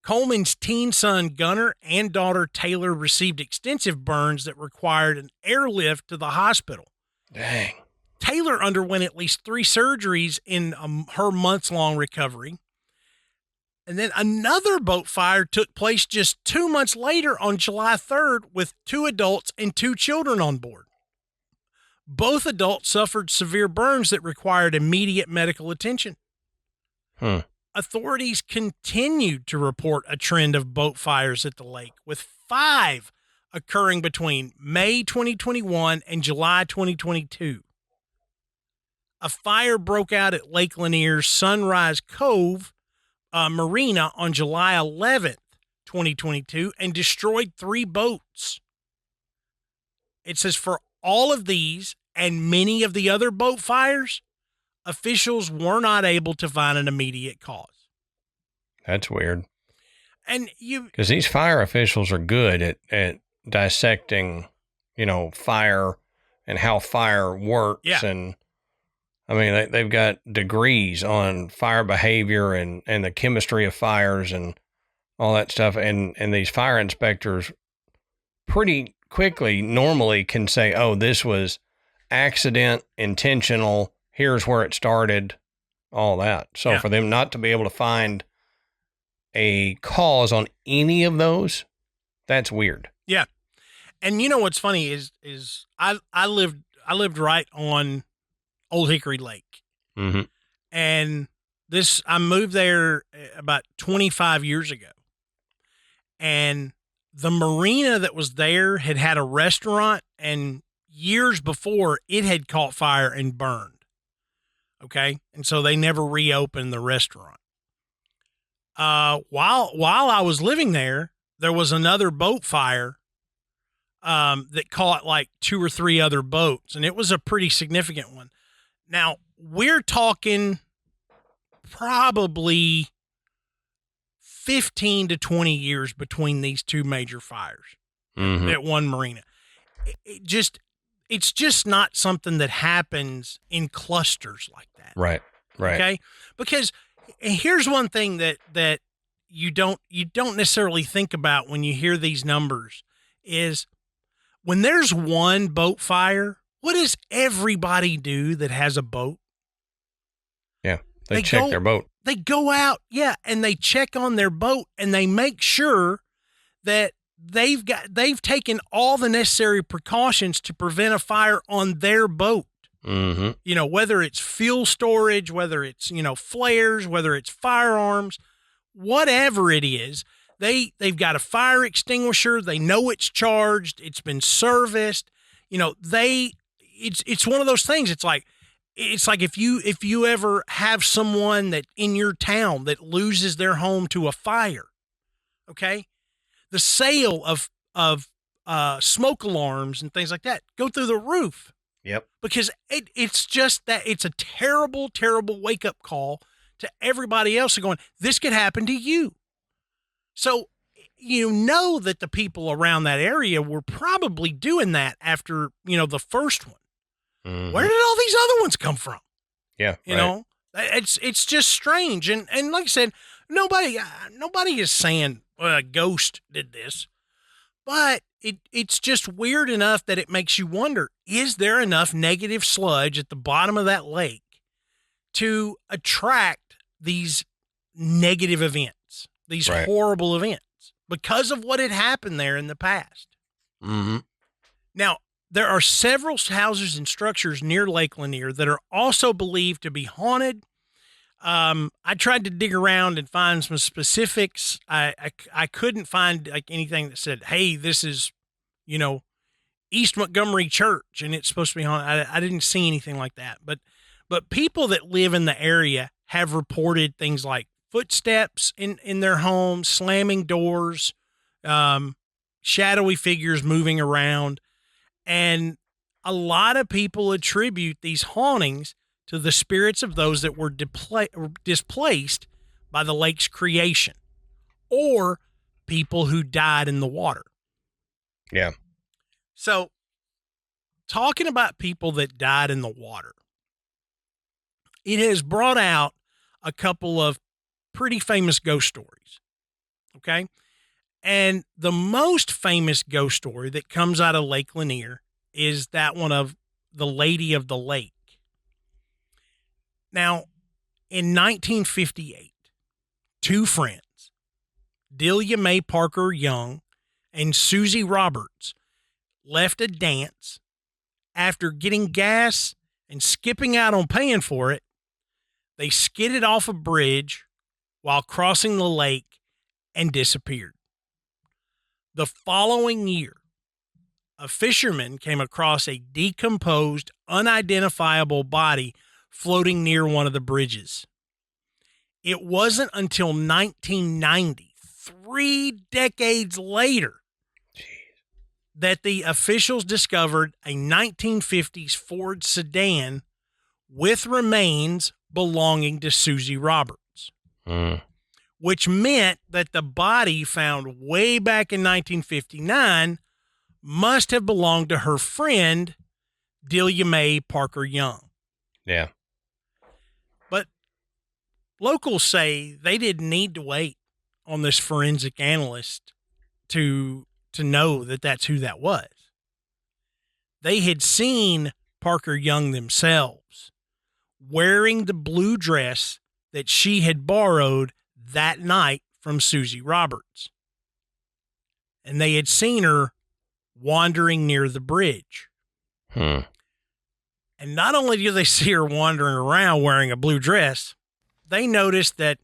Coleman's teen son, Gunnar, and daughter, Taylor, received extensive burns that required an airlift to the hospital. Dang. Taylor underwent at least 3 surgeries in her months-long recovery. And then another boat fire took place just 2 months later on July 3rd with 2 adults and 2 children on board. Both adults suffered severe burns that required immediate medical attention. Authorities continued to report a trend of boat fires at the lake, with 5 occurring between May 2021 and July 2022. A fire broke out at Lake Lanier's Sunrise Cove Marina on July 11th, 2022, and destroyed 3 boats. It says for all of these and many of the other boat fires, officials were not able to find an immediate cause. That's weird. And because these fire officials are good at dissecting, fire and how fire works. Yeah. And I mean, they've got degrees on fire behavior and the chemistry of fires and all that stuff. And these fire inspectors pretty quickly normally can say, oh, this was accident, intentional, here's where it started, all that. So for them not to be able to find a cause on any of those, that's weird. Yeah. And what's funny is I lived right on Old Hickory Lake. Mm-hmm. And I moved there about 25 years ago. And the marina that was there had a restaurant, and years before it had caught fire and burned. Okay. And so they never reopened the restaurant. While I was living there, there was another boat fire, that caught like 2 or 3 other boats, and it was a pretty significant one. Now we're talking probably 15 to 20 years between these 2 major fires at one marina. It's just not something that happens in clusters like that. Right. Okay. Because here's one thing that you don't necessarily think about when you hear these numbers is when there's one boat fire, what does everybody do that has a boat? Yeah. They check their boat. They go out, and they check on their boat, and they make sure that they've taken all the necessary precautions to prevent a fire on their boat. Mm-hmm. Whether it's fuel storage, whether it's, flares, whether it's firearms, whatever it is, they've got a fire extinguisher. They know it's charged. It's been serviced. It's one of those things. It's like if you ever have someone that in your town that loses their home to a fire, okay, the sale of smoke alarms and things like that go through the roof. Yep. Because it's just that it's a terrible, terrible wake up call to everybody else going, this could happen to you. So that the people around that area were probably doing that after, the first one. Mm-hmm. Where did all these other ones come from? Yeah. You know, it's just strange. And like I said, nobody is saying a ghost did this, but it's just weird enough that it makes you wonder, is there enough negative sludge at the bottom of that lake to attract these negative events, these horrible events, because of what had happened there in the past? Mm-hmm. Now, there are several houses and structures near Lake Lanier that are also believed to be haunted. I tried to dig around and find some specifics. I couldn't find like anything that said, hey, this is, you know, East Montgomery Church and it's supposed to be haunted. I didn't see anything like that. But people that live in the area have reported things like footsteps in their homes, slamming doors, shadowy figures moving around. And a lot of people attribute these hauntings to the spirits of those that were displaced by the lake's creation, or people who died in the water. Yeah. So, talking about people that died in the water, it has brought out a couple of pretty famous ghost stories. Okay. And the most famous ghost story that comes out of Lake Lanier is that one of the Lady of the Lake. Now, in 1958, two friends, Delia Mae Parker Young and Susie Roberts, left a dance. After getting gas and skipping out on paying for it, they skidded off a bridge while crossing the lake and disappeared. The following year, a fisherman came across a decomposed, unidentifiable body floating near one of the bridges. It wasn't until 1990, 3 decades later, that the officials discovered a 1950s Ford sedan with remains belonging to Susie Roberts. Which meant that the body found way back in 1959 must have belonged to her friend, Delia Mae Parker Young. Yeah. But locals say they didn't need to wait on this forensic analyst to know that that's who that was. They had seen Parker Young themselves wearing the blue dress that she had borrowed that night from Susie Roberts. And they had seen her wandering near the bridge. And not only do they see her wandering around wearing a blue dress, they noticed that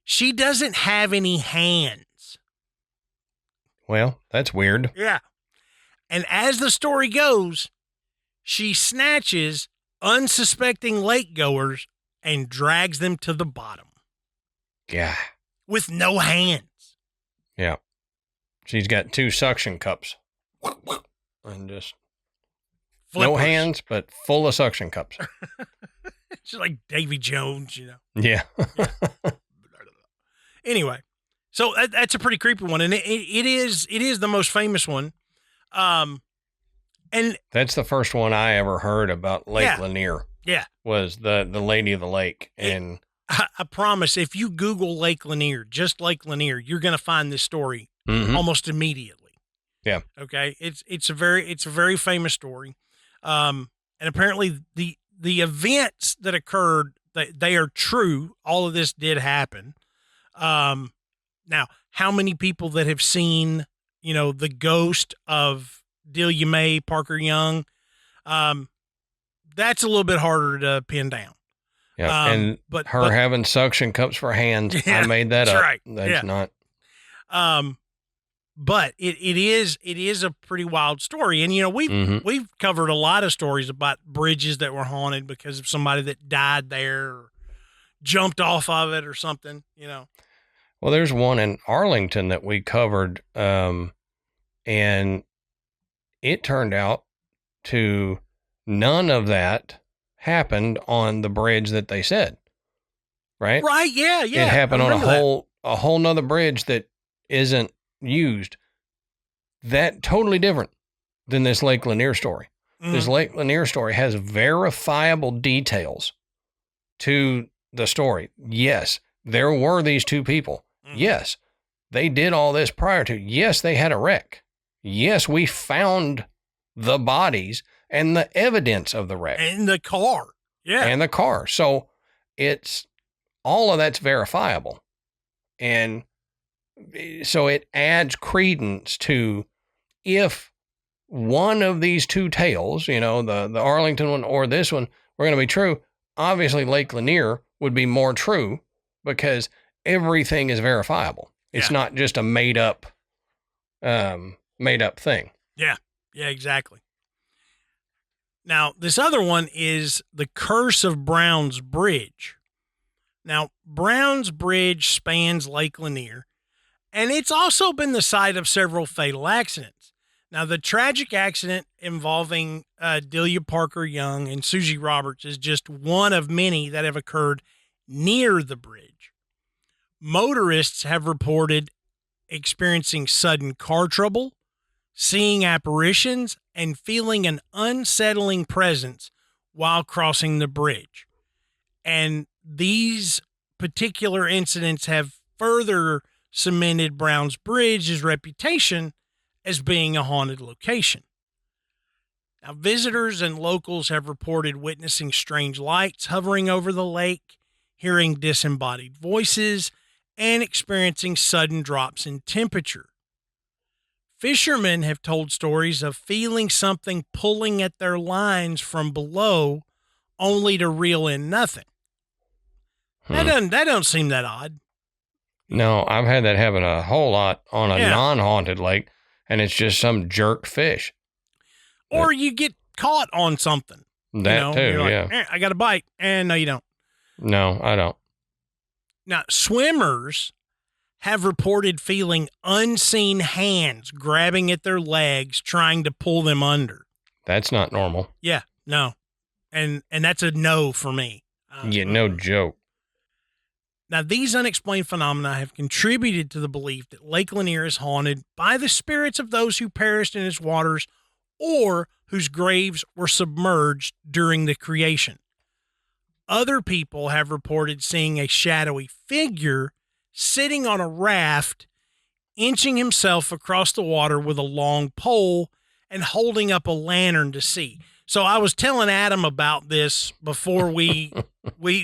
she doesn't have any hands. Well, that's weird. Yeah. And as the story goes, she snatches unsuspecting lake goers and drags them to the bottom. Yeah. With no hands. Yeah. She's got 2 suction cups. And just Flippers. No hands, but full of suction cups. She's like Davy Jones, you know. Yeah. Anyway, so that's a pretty creepy one, and it is the most famous one. And that's the first one I ever heard about Lake Lanier. Yeah. Was the Lady of the Lake. And I promise, if you Google Lake Lanier, just Lake Lanier, you're going to find this story almost immediately. Yeah. Okay. It's a very famous story. And apparently the events that occurred, they are true. All of this did happen. Now, how many people that have seen, the ghost of Delia Mae Parker Young, that's a little bit harder to pin down. Yeah, but having suction cups for hands, yeah, I made that up. Right. That's not. But it is a pretty wild story, and we've covered a lot of stories about bridges that were haunted because of somebody that died there or jumped off of it or something. Well, there's one in Arlington that we covered, and it turned out to none of that happened on the bridge that they said, right? Right. Yeah. It happened on a whole nother bridge that isn't used. That totally different than this Lake Lanier story. This Lake Lanier story has verifiable details to the story. Yes, there were these two people. Mhm. Yes, they did all this prior to. Yes, they had a wreck. Yes, we found the bodies and the evidence of the wreck. And the car. Yeah. And the car. So it's all of that's verifiable. And so it adds credence to if one of these two tales, you know, the Arlington one or this one, were going to be true, obviously Lake Lanier would be more true because everything is verifiable. It's not just a made up thing. Yeah. Yeah, exactly. Now, this other one is the Curse of Brown's Bridge. Now, Brown's Bridge spans Lake Lanier, and it's also been the site of several fatal accidents. Now, the tragic accident involving Delia Parker Young and Susie Roberts is just one of many that have occurred near the bridge. Motorists have reported experiencing sudden car trouble, seeing apparitions, and feeling an unsettling presence while crossing the bridge. And these particular incidents have further cemented Brown's Bridge's reputation as being a haunted location. Now, visitors and locals have reported witnessing strange lights hovering over the lake, hearing disembodied voices, and experiencing sudden drops in temperature. Fishermen have told stories of feeling something pulling at their lines from below, only to reel in nothing. That doesn't seem that odd. No, I've had that happen a whole lot on a non-haunted lake, and it's just some jerk fish. Or you get caught on something. That too, like, I got a bite. And no, you don't. No, I don't. Now, swimmers have reported feeling unseen hands grabbing at their legs, trying to pull them under. That's not normal. Yeah, no. And that's a no for me. No joke. Now, these unexplained phenomena have contributed to the belief that Lake Lanier is haunted by the spirits of those who perished in its waters or whose graves were submerged during the creation. Other people have reported seeing a shadowy figure sitting on a raft, inching himself across the water with a long pole and holding up a lantern to see. So I was telling Adam about this before we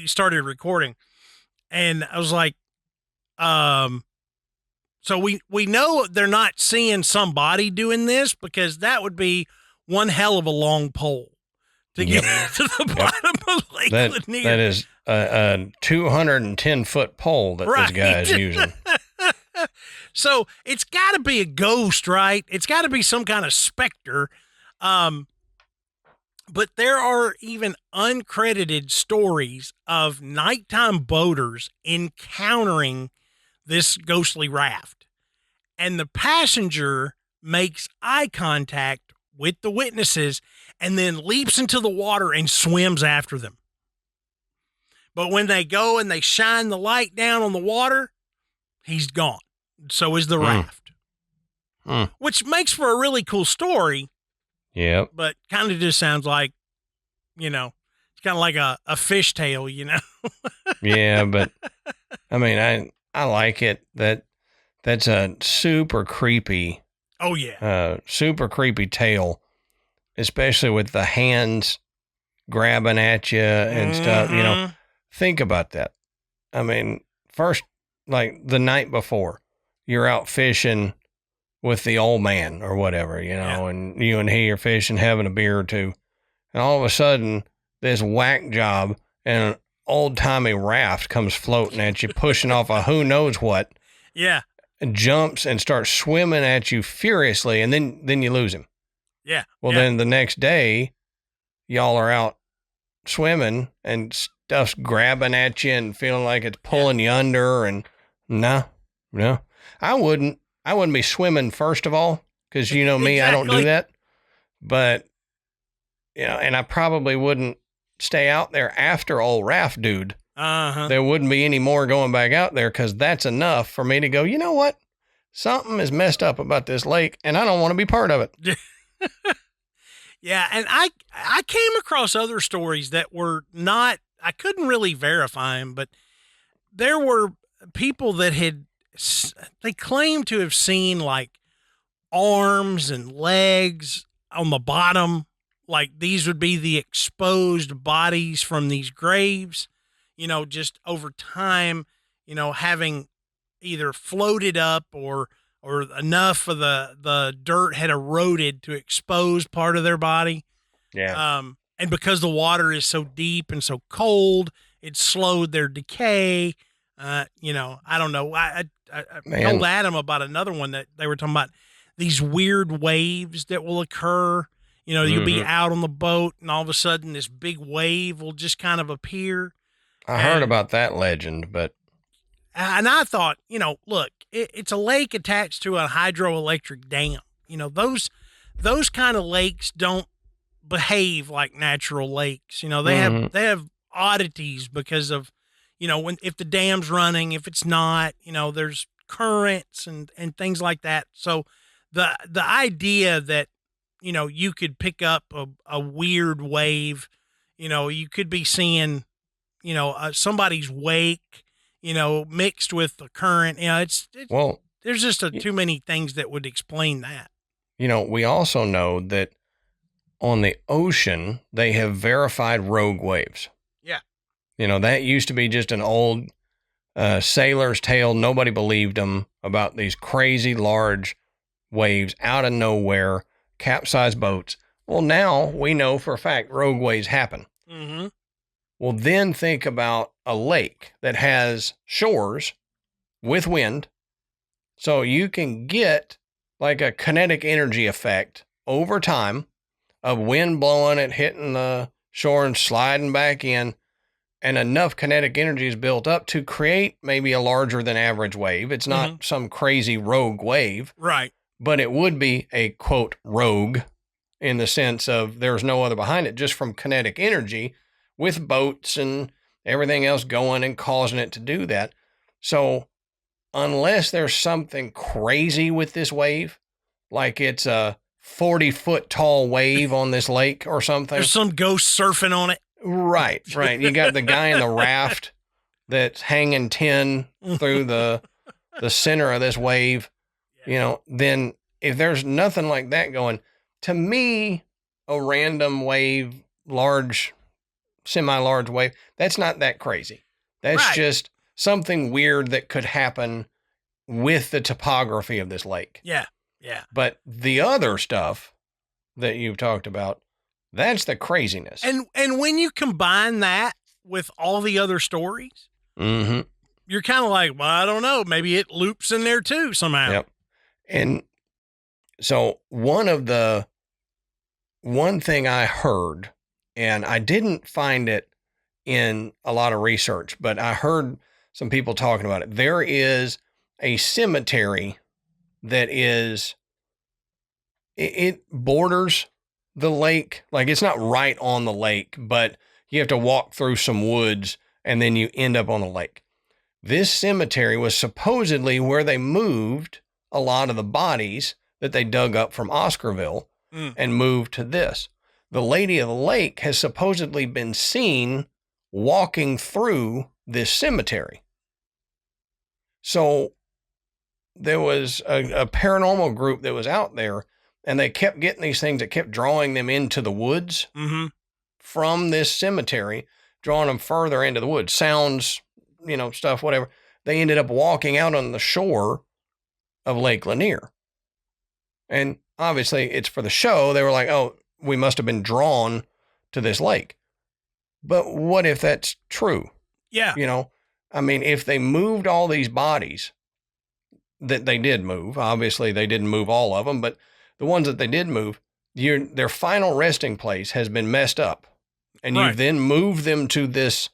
started recording. And I was like, so we know they're not seeing somebody doing this because that would be one hell of a long pole to get to the bottom of Lake Lanier. That is a 210-foot pole that this guy is using. So it's got to be a ghost, right? It's got to be some kind of specter. But there are even uncredited stories of nighttime boaters encountering this ghostly raft. And the passenger makes eye contact with the witnesses and then leaps into the water and swims after them. But when they go and they shine the light down on the water, he's gone. So is the raft. Which makes for a really cool story. Yep. But kind of just sounds like, it's kind of like a fishtail, Yeah, but I mean, I like it. That's a super creepy. Oh yeah. Super creepy tale, especially with the hands grabbing at you and stuff. Think about that. I mean, first, like the night before, you're out fishing with the old man or whatever, and you and he are fishing, having a beer or two. And all of a sudden, this whack job and an old-timey raft comes floating at you, pushing off a who knows what. Yeah. And jumps and starts swimming at you furiously, and then you lose him. Yeah. Well, then the next day, y'all are out swimming, and stuff's grabbing at you and feeling like it's pulling you under, and no. I wouldn't be swimming, first of all, because me, exactly. I don't do that. But, and I probably wouldn't stay out there after old raft dude. There wouldn't be any more going back out there because that's enough for me to go, you know what? Something is messed up about this lake, and I don't want to be part of it. Yeah, and I came across other stories that were not I couldn't really verify them, but there were people that they claimed to have seen like arms and legs on the bottom. Like these would be the exposed bodies from these graves, just over time, having either floated up or enough of the dirt had eroded to expose part of their body. Yeah. And because the water is so deep and so cold, it slowed their decay. I don't know. I told Adam about another one that they were talking about, these weird waves that will occur. You'll be out on the boat and all of a sudden this big wave will just kind of appear. I heard about that legend, but. And I thought, look, it's a lake attached to a hydroelectric dam. Those kind of lakes don't behave like natural lakes. They have oddities because of, if the dam's running, if it's not, there's currents and things like that. So the idea that, you could pick up a weird wave, you could be seeing, somebody's wake, mixed with the current, there's just too many things that would explain that. We also know that on the ocean, they have verified rogue waves. Yeah. That used to be just an old sailor's tale. Nobody believed them about these crazy large waves out of nowhere, capsized boats. Well, now we know for a fact rogue waves happen. Mm-hmm. Well, then think about a lake that has shores with wind. So you can get like a kinetic energy effect over time of wind blowing it, hitting the shore and sliding back in. And enough kinetic energy is built up to create maybe a larger than average wave. It's not some crazy rogue wave. Right. But it would be a, quote, rogue in the sense of there's no other behind it, just from kinetic energy with boats and everything else going and causing it to do that. So unless there's something crazy with this wave, like it's a 40-foot tall wave on this lake or something. There's some ghost surfing on it. Right. You got the guy in the raft that's hanging 10 through the center of this wave. Then if there's nothing like that going, to me, a random wave, large, semi-large wave, that's not that crazy. That's just something weird that could happen with the topography of this lake. Yeah. But the other stuff that you've talked about, that's the craziness. And when you combine that with all the other stories, you're kind of like, well, I don't know, maybe it loops in there too somehow. Yep. And so one thing I heard, and I didn't find it in a lot of research, but I heard some people talking about it. There is a cemetery that it borders the lake. Like it's not right on the lake, but you have to walk through some woods and then you end up on the lake. This cemetery was supposedly where they moved a lot of the bodies that they dug up from Oscarville and moved to this. The Lady of the Lake has supposedly been seen walking through this cemetery. So there was a paranormal group that was out there, and they kept getting these things that kept drawing them into the woods from this cemetery, drawing them further into the woods. Sounds, stuff, whatever. They ended up walking out on the shore of Lake Lanier. And obviously it's for the show. They were like, oh, we must have been drawn to this lake. But what if that's true? Yeah. If they moved all these bodies that they did move, obviously they didn't move all of them, but the ones that they did move, their final resting place has been messed up. And you then moved them to this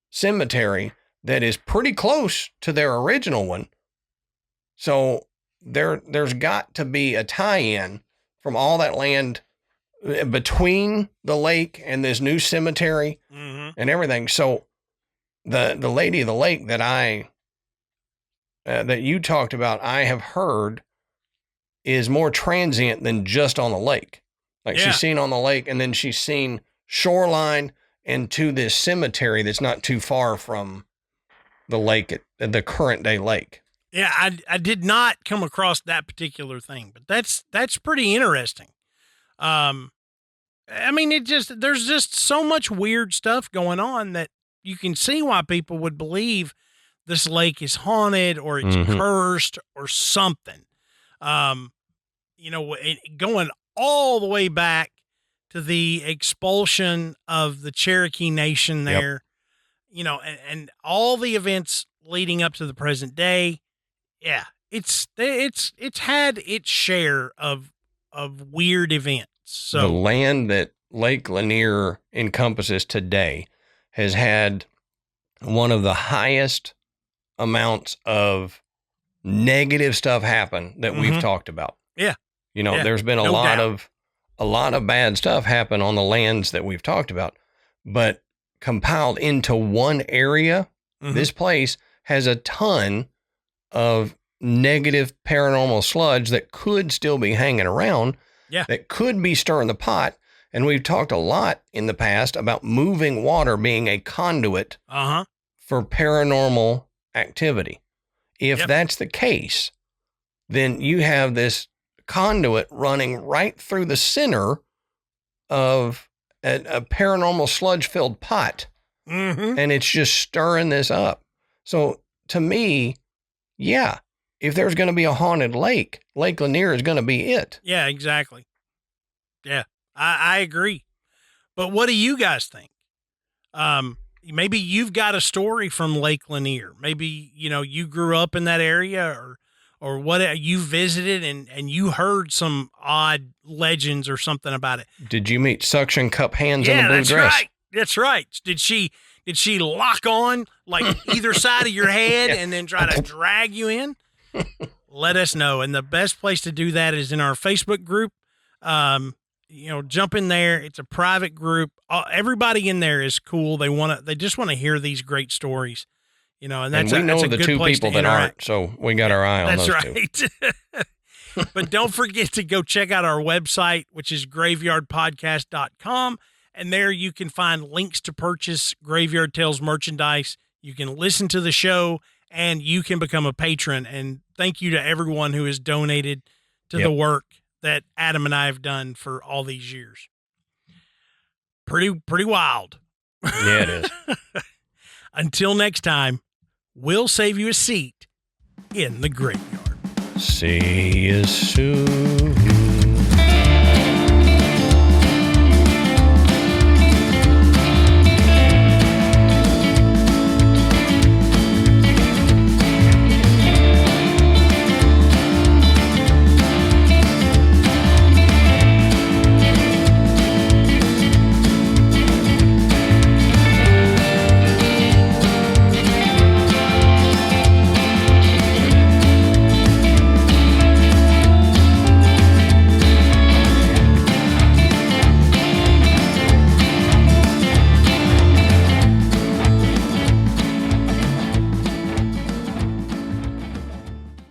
cemetery that is pretty close to their original one. So there's got to be a tie-in from all that land between the lake and this new cemetery and everything. So the Lady of the Lake that that you talked about, I have heard is more transient than just on the lake. Like she's seen on the lake and then she's seen shoreline and to this cemetery that's not too far from the lake, the current day lake. Yeah, I did not come across that particular thing, but that's pretty interesting. I mean, there's just so much weird stuff going on that you can see why people would believe this lake is haunted or it's cursed or something. Going all the way back to the expulsion of the Cherokee Nation there, and all the events leading up to the present day. Yeah, it's had its share of weird events. So the land that Lake Lanier encompasses today has had one of the highest amounts of negative stuff happen that we've talked about. Yeah. There's been a lot of bad stuff happen on the lands that we've talked about, but compiled into one area, this place has a ton of negative paranormal sludge that could still be hanging around, that could be stirring the pot. And we've talked a lot in the past about moving water being a conduit for paranormal activity. If that's the case, then you have this conduit running right through the center of a paranormal sludge-filled pot, and it's just stirring this up. So to me, if there's going to be a haunted lake, Lake Lanier is going to be it. Yeah, exactly. Yeah, I agree. But what do you guys think? Maybe you've got a story from Lake Lanier. Maybe, you grew up in that area or what you visited and you heard some odd legends or something about it. Did you meet suction cup hands in the blue dress? Right. That's right. Did she lock on like either side of your head and then try to drag you in? Let us know. And the best place to do that is in our Facebook group. Jump in there. It's a private group. Everybody in there is cool. They just want to hear these great stories, and that's, and we know that's a the good two place people to that interact. aren't, so we got our eye on those two. That's right. But don't forget to go check out our website, which is graveyardpodcast.com. And there you can find links to purchase Graveyard Tales merchandise. You can listen to the show and you can become a patron. And thank you to everyone who has donated to the work that Adam and I have done for all these years. Pretty wild. Yeah, it is. Until next time, we'll save you a seat in the graveyard. See you soon.